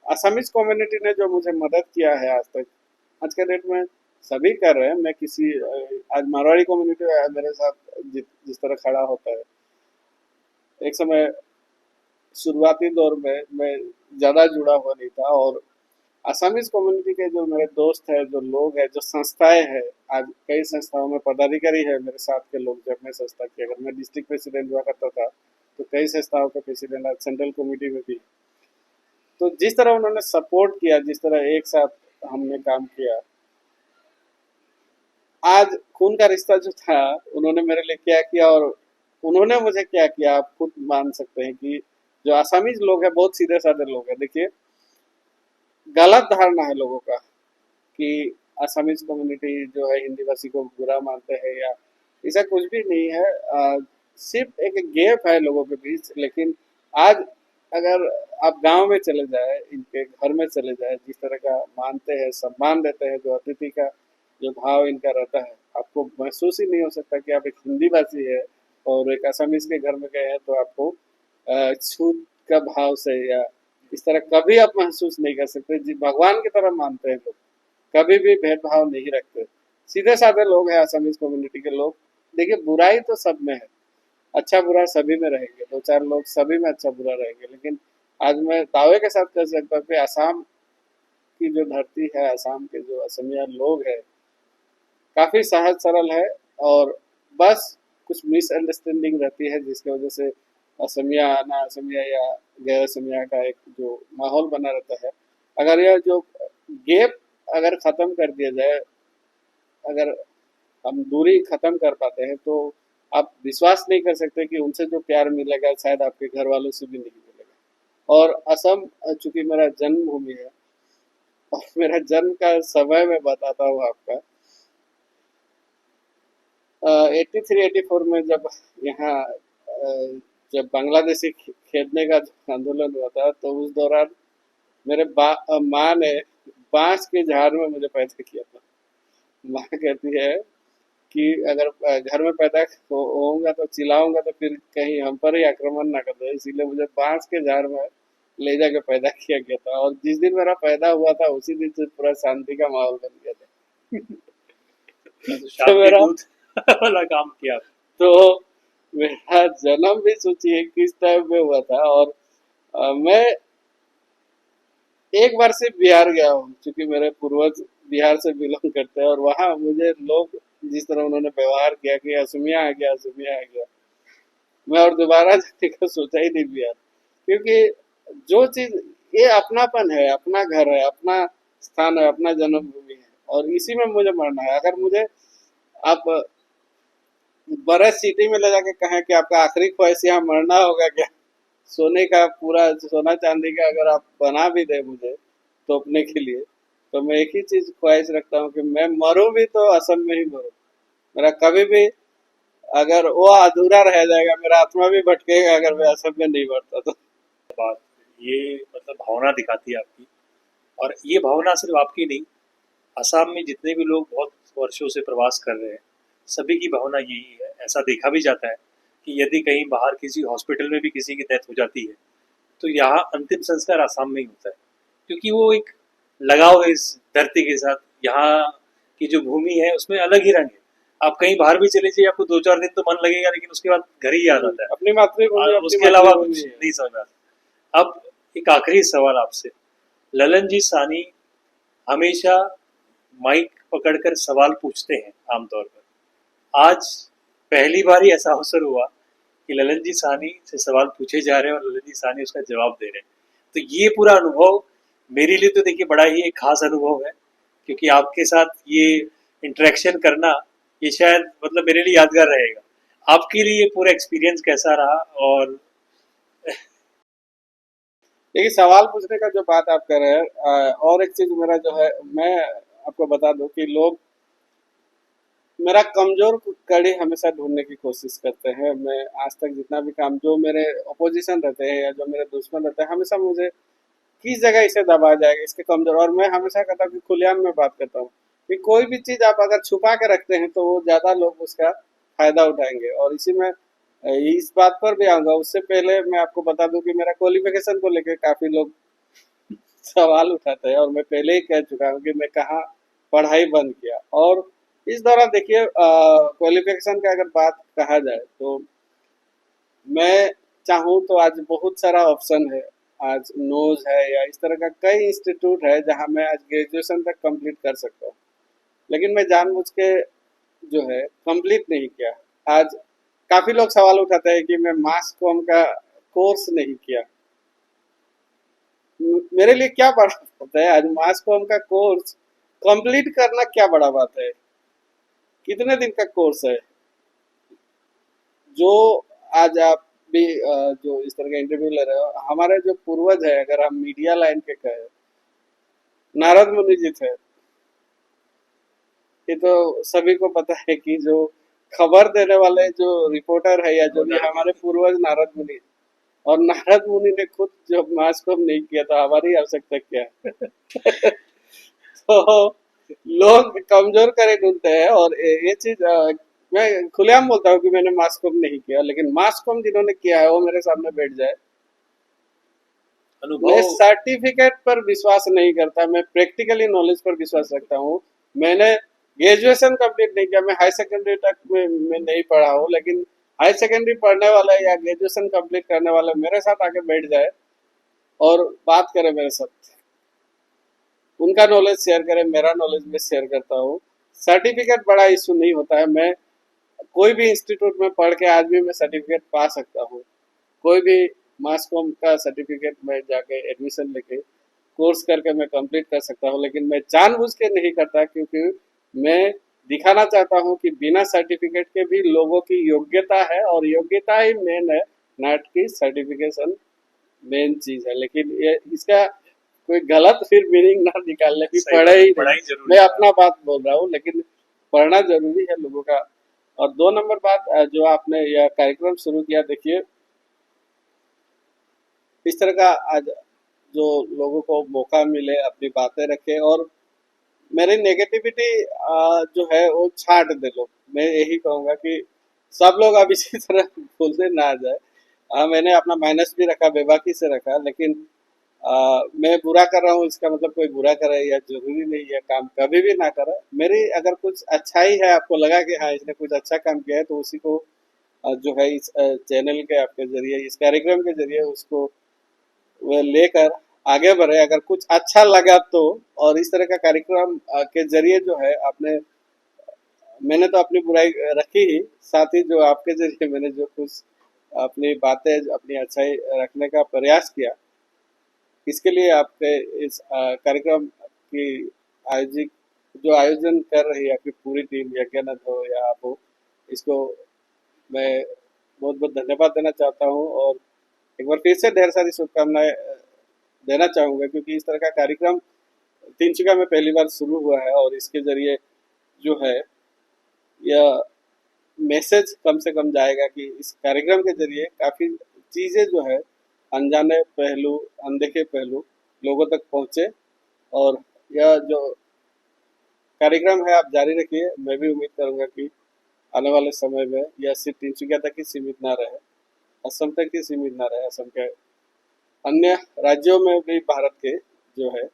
असमीज कम्युनिटी ने जो मुझे मदद किया है आज तक, आज के डेट में सभी कर रहे हैं। मैं किसी आज मारवाड़ी कम्युनिटी मेरे साथ जिस तरह खड़ा होता है, एक समय शुरुआती दौर में मैं ज़्यादा जुड़ा हुआ नहीं था। और असमीज कम्युनिटी के जो मेरे दोस्त हैं, जो लोग हैं, जो संस्थाएं हैं, आज कई संस्थाओं में पदाधिकारी है मेरे साथ के लोग। जब मैं संस्था की, अगर मैं डिस्ट्रिक्ट प्रेसिडेंट हुआ करता था, तो कई संस्थाओं के प्रेसिडेंट आज सेंट्रल कमेटी में भी। तो जिस तरह उन्होंने सपोर्ट किया, जिस तरह एक साथ हमने काम किया, आज खून का रिश्ता जो था, उन्होंने मेरे लिए क्या किया और उन्होंने मुझे क्या किया, आप खुद मान सकते हैं कि जो आसामीज लोग हैं बहुत सीधे साधे लोग हैं। देखिए, गलत धारणा है लोगों का कि आसामीज कम्युनिटी जो है हिंदी भाषी को बुरा मानते हैं, या ऐसा कुछ भी नहीं है। सिर्फ एक गैप है लोगों के बीच। लेकिन आज अगर आप गांव में चले जाए, इनके घर में चले जाए, जिस तरह का मानते हैं, सम्मान देते हैं, जो अतिथि का जो भाव इनका रहता है, आपको महसूस ही नहीं हो सकता कि आप एक हिंदी भाषी है और एक असमीज के घर में गए हैं, तो आपको छूत का भाव से या इस तरह कभी आप महसूस नहीं कर सकते। जी, भगवान की तरह मानते हैं लोग, कभी भी भेदभाव नहीं रखते। सीधे साधे लोग हैं असमीज कम्युनिटी के लोग। देखिए, बुराई तो सब में है, अच्छा बुरा सभी में रहेंगे, दो चार लोग सभी में अच्छा बुरा रहेंगे। लेकिन आज मैं दावे के साथ कह सकता हूँ कि आसाम की जो धरती है, आसाम के जो असमिया लोग हैं, काफी सहज सरल है। और बस कुछ मिसअंडरस्टैंडिंग रहती है, जिसकी वजह से असमिया ना असमिया या गैर असमिया का एक जो माहौल बना रहता है। अगर यह जो गैप अगर खत्म कर दिया जाए, अगर हम दूरी खत्म कर पाते हैं, तो आप विश्वास नहीं कर सकते कि उनसे जो प्यार मिलेगा शायद आपके घर वालों से भी नहीं मिलेगा। और असम चूंकि मेरा जन्मभूमि है, और मेरा जन्म का समय मैं बताता हूँ आपका। 83-84 में जब यहाँ जब बांग्लादेशी खेदने का आंदोलन हुआ था, तो उस दौरान मेरे माँ ने बांस के झाड़ में मुझे पैदा किया था। माँ कहती है कि अगर घर में पैदा होऊंगा तो चिल्लाऊंगा, तो फिर कहीं हम पर ही आक्रमण ना कर दे, इसीलिए मुझे बांस के झाड़ में ले जाके पैदा किया गया था। और जिस दिन मेरा पैदा हुआ था, उसी दिन से पूरा शांति का माहौल बन गया था। तो तो शांति मेरा दूत वाला काम किया आपने। तो मेरा जन्म भी सोचिए किस टाइम में हुआ था। और मैं एक बार सिर्फ बिहार गया हूँ, क्योंकि मेरे पूर्वज बिहार से बिलोंग करते हैं। और वहाँ मुझे लोग जिस तरह उन्होंने व्यवहार किया कि असमिया आ गया, असमिया आ गया, मैं और दोबारा जाने का सोचा ही नहीं बिहार। क्योंकि जो चीज, ये अपनापन है, अपना घर है, अपना स्थान है, अपना जन्मभूमि है, और इसी में मुझे मरना है। अगर मुझे आप बड़े सिटी में ले जाके कहें कि आपका आखिरी ख्वाहिश यहाँ मरना होगा क्या, सोने का पूरा सोना चांदी का अगर आप बना भी दे मुझे तोपने के लिए, तो मैं एक ही चीज ख्वाहिश रखता हूँ कि मैं मरूं भी तो असम में ही मरूं। मेरा कभी भी अगर वो अधूरा रह जाएगा, मेरा आत्मा भी भटकेगा अगर मैं असम में नहीं मरता तो। बात ये मतलब भावना दिखाती है आपकी, और ये भावना सिर्फ आपकी नहीं, असम में जितने भी लोग बहुत वर्षों से प्रवास कर रहे हैं, सभी की भावना यही है। ऐसा देखा भी जाता है कि यदि कहीं बाहर किसी हॉस्पिटल में भी किसी की डेथ हो जाती है तो यहाँ अंतिम संस्कार आसाम में ही होता है, क्योंकि वो एक लगाव है इस धरती के साथ। यहाँ की जो भूमि है उसमें अलग ही रंग है। आप कहीं बाहर भी चले जाइए, आपको 2-4 दिन तो मन लगेगा, लेकिन उसके बाद घर ही याद आता है अपनी मातृभूमि, और अपनी उसके अलावा मातृभूमि कुछ है। नहीं समझ में आता। अब एक आखिरी सवाल आपसे। ललन जी सानी हमेशा माइक पकड़कर सवाल पूछते हैं आमतौर पर। आज पहली बार ही ऐसा अवसर हुआ कि ललन जी साहनी से सवाल पूछे जा रहे हैं और ललन जी साहनी उसका जवाब दे रहे हैं। तो ये पूरा अनुभव मेरे लिए तो देखिए बड़ा ही एक खास अनुभव है, क्योंकि आपके साथ ये इंटरेक्शन करना ये शायद मतलब मेरे लिए यादगार रहेगा। आपके लिए ये पूरा एक्सपीरियंस कैसा रहा? और देखिए, सवाल पूछने का जो बात आप कर रहे हैं, और एक चीज मेरा जो है, मैं आपको बता दूं कि लोग मेरा कमजोर कड़ी हमेशा ढूंढने की कोशिश करते हैं। मैं आज तक जितना भी काम, जो मेरे अपोजिशन रहते हैं या जो मेरे दुश्मन रहते हैं, हमेशा मुझे किस जगह इसे दबाया जाएगा, इसके कमजोर। और मैं हमेशा कहता हूँ कि खुलेआम में बात करता हूँ कि कोई भी चीज आप अगर छुपा के रखते हैं तो वो ज्यादा लोग उसका फायदा उठाएंगे। और इसी में इस बात पर भी आऊंगा। उससे पहले मैं आपको बता दूं कि मेरा क्वालिफिकेशन को लेकर काफी लोग सवाल उठाते हैं, और मैं पहले ही कह चुका हूँ कि मैं कहाँ पढ़ाई बंद किया। और इस दौरान देखिए, क्वालिफिकेशन का अगर बात कहा जाए तो मैं चाहूँ तो आज बहुत सारा ऑप्शन है। आज नोज है या इस तरह का कई इंस्टीट्यूट है जहाँ मैं आज ग्रेजुएशन तक कंप्लीट कर सकता हूँ, लेकिन मैं जानबूझ के जो है कंप्लीट नहीं किया। आज काफी लोग सवाल उठाते हैं कि मैं मास कॉम का कोर्स नहीं किया। मेरे लिए क्या बड़ा बात है? आज मास कॉम का कोर्स कंप्लीट करना क्या बड़ा बात है? कितने दिन का कोर्स है? जो आज आप भी जो इस तरह का इंटरव्यू ले रहे हो, हमारे जो पूर्वज है, अगर हम मीडिया लाइन के कहे, नारद मुनि जी थे। ये तो सभी को पता है कि जो खबर देने वाले जो रिपोर्टर है या जो भी हमारे पूर्वज नारद मुनि। और नारद मुनि ने खुद जब मास को नहीं किया तो हमारी आवश्यकता क्या है? तो लोग कमजोर करे ढूंढते हैं। और ये चीज मैं खुलेआम बोलता हूँ कि मैंने मास कॉम नहीं किया, लेकिन मास कॉम जिन्होंने किया है वो मेरे सामने बैठ जाए। मैं अनुभव सर्टिफिकेट पर विश्वास नहीं करता, मैं प्रैक्टिकली नॉलेज पर विश्वास रखता हूँ। मैंने ग्रेजुएशन कंप्लीट नहीं किया, मैं हाई सेकेंडरी तक में नहीं पढ़ा हूँ, लेकिन हाई सेकेंडरी पढ़ने वाला या ग्रेजुएशन कंप्लीट करने वाला मेरे साथ आके बैठ जाए और बात करे मेरे साथ, उनका नॉलेज शेयर करें, मेरा नॉलेज मैं शेयर करता हूँ। सर्टिफिकेट बड़ा इशू नहीं होता है। मैं कोई भी इंस्टीट्यूट में पढ़ के आज भी मैं सर्टिफिकेट पा सकता हूँ। कोई भी मास कॉम का सर्टिफिकेट में जाके एडमिशन लेके कोर्स करके मैं कंप्लीट कर सकता हूँ, लेकिन मैं जानबूझ के नहीं करता, क्योंकि मैं दिखाना चाहता हूँ कि बिना सर्टिफिकेट के भी लोगों की योग्यता है, और योग्यता ही मेन है, नॉट की सर्टिफिकेशन मेन चीज है। लेकिन ये इसका कोई गलत फिर मीनिंग ना निकालने की, सही पढ़े बात है, ही नहीं। पढ़ाई जरूरी मैं है। अपना बात बोल रहा हूँ, लेकिन पढ़ना जरूरी है लोगों का। और 2 नंबर बात, जो आपने यह कार्यक्रम शुरू किया, देखिए इस तरह का आज जो लोगों को मौका मिले अपनी बातें रखे और मेरी नेगेटिविटी जो है वो छांट दे लोग। मैं यही कहूँगा कि सब लोग अब इसी तरह बोलने ना आ जाए। मैंने अपना माइनस भी रखा, बेबाकी से रखा, लेकिन मैं बुरा कर रहा हूँ इसका मतलब कोई बुरा करे या जरूरी नहीं है काम कभी भी ना करे। मेरी अगर कुछ अच्छाई है, आपको लगा कि हाँ इसने कुछ अच्छा काम किया है, तो उसी को जो है इस चैनल के आपके जरिए, इस कार्यक्रम के जरिए उसको वो लेकर आगे बढ़े। अगर कुछ अच्छा लगा तो, और इस तरह का कार्यक्रम के जरिए जो है आपने, मैंने तो अपनी बुराई रखी ही, साथ ही जो आपके जरिए मैंने जो कुछ अपनी बातें, अपनी अच्छाई रखने का प्रयास किया, इसके लिए आपके इस कार्यक्रम की आयोजित, जो आयोजन कर रही है आपकी पूरी टीम, यज्ञनाथ हो या आप हो, इसको मैं बहुत बहुत धन्यवाद देना चाहता हूँ। और एक बार फिर से ढेर सारी शुभकामनाएं देना चाहूँगा, क्योंकि इस तरह का कार्यक्रम तिनसुकिया में पहली बार शुरू हुआ है, और इसके जरिए जो है यह मैसेज कम से कम जाएगा कि इस कार्यक्रम के जरिए काफ़ी चीज़ें जो है, अनजाने पहलू, अनदेखे पहलू लोगों तक पहुँचे। और यह जो कार्यक्रम है आप जारी रखिए, मैं भी उम्मीद करूँगा कि आने वाले समय में यह सिर्फ तिनसुकिया तक ही सीमित ना रहे, असम तक ही सीमित ना रहे, असम के अन्य राज्यों में भी भारत के जो है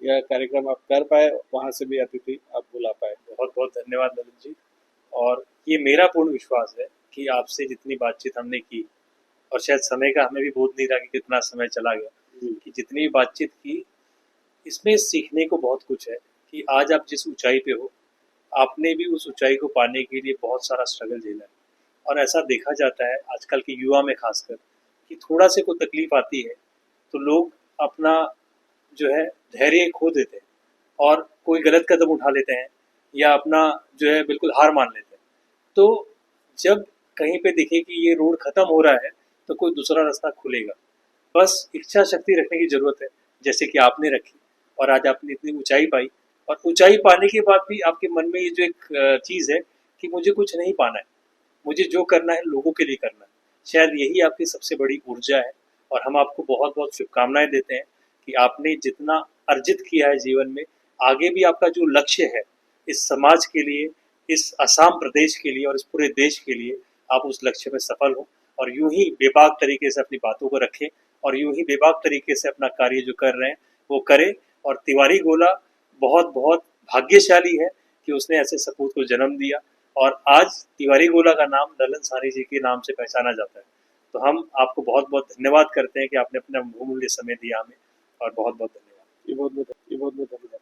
यह कार्यक्रम आप कर पाए, वहाँ से भी अतिथि आप बुला पाए। बहुत बहुत धन्यवाद ललित जी। और ये मेरा पूर्ण विश्वास है कि आपसे जितनी बातचीत हमने की, और शायद समय का हमें भी बोध नहीं रहा कि कितना समय चला गया, कि जितनी भी बातचीत की इसमें सीखने को बहुत कुछ है। कि आज आप जिस ऊंचाई पे हो, आपने भी उस ऊंचाई को पाने के लिए बहुत सारा स्ट्रगल झेला है। और ऐसा देखा जाता है आजकल के युवा में खासकर, कि थोड़ा से कोई तकलीफ आती है तो लोग अपना जो है धैर्य खो देते हैं और कोई गलत कदम उठा लेते हैं, या अपना जो है बिल्कुल हार मान लेते हैं। तो जब कहीं पे दिखे कि ये रोड खत्म हो रहा है तो कोई दूसरा रास्ता खुलेगा। बस इच्छा शक्ति रखने की जरूरत है, जैसे कि आपने रखी, और आज आपने इतनी ऊंचाई पाई। और ऊंचाई पाने के बाद भी आपके मन में ये जो एक चीज़ है कि मुझे कुछ नहीं पाना है, मुझे जो करना है लोगों के लिए करना है, शायद यही आपकी सबसे बड़ी ऊर्जा है। और हम आपको बहुत बहुत शुभकामनाएं देते हैं कि आपने जितना अर्जित किया है जीवन में, आगे भी आपका जो लक्ष्य है इस समाज के लिए, इस असम प्रदेश के लिए और इस पूरे देश के लिए, आप उस लक्ष्य में सफल हो। और यूं ही बेबाक तरीके से अपनी बातों को रखें, और यूं ही बेबाक तरीके से अपना कार्य जो कर रहे हैं वो करें। और तिवारी गोला बहुत बहुत भाग्यशाली है कि उसने ऐसे सपूत को जन्म दिया, और आज तिवारी गोला का नाम ललन साहनी जी के नाम से पहचाना जाता है। तो हम आपको बहुत बहुत धन्यवाद करते हैं कि आपने अपना बहुमूल्य समय दिया हमें, और बहुत बहुत धन्यवाद। ये बहुत बहुत धन्यवाद।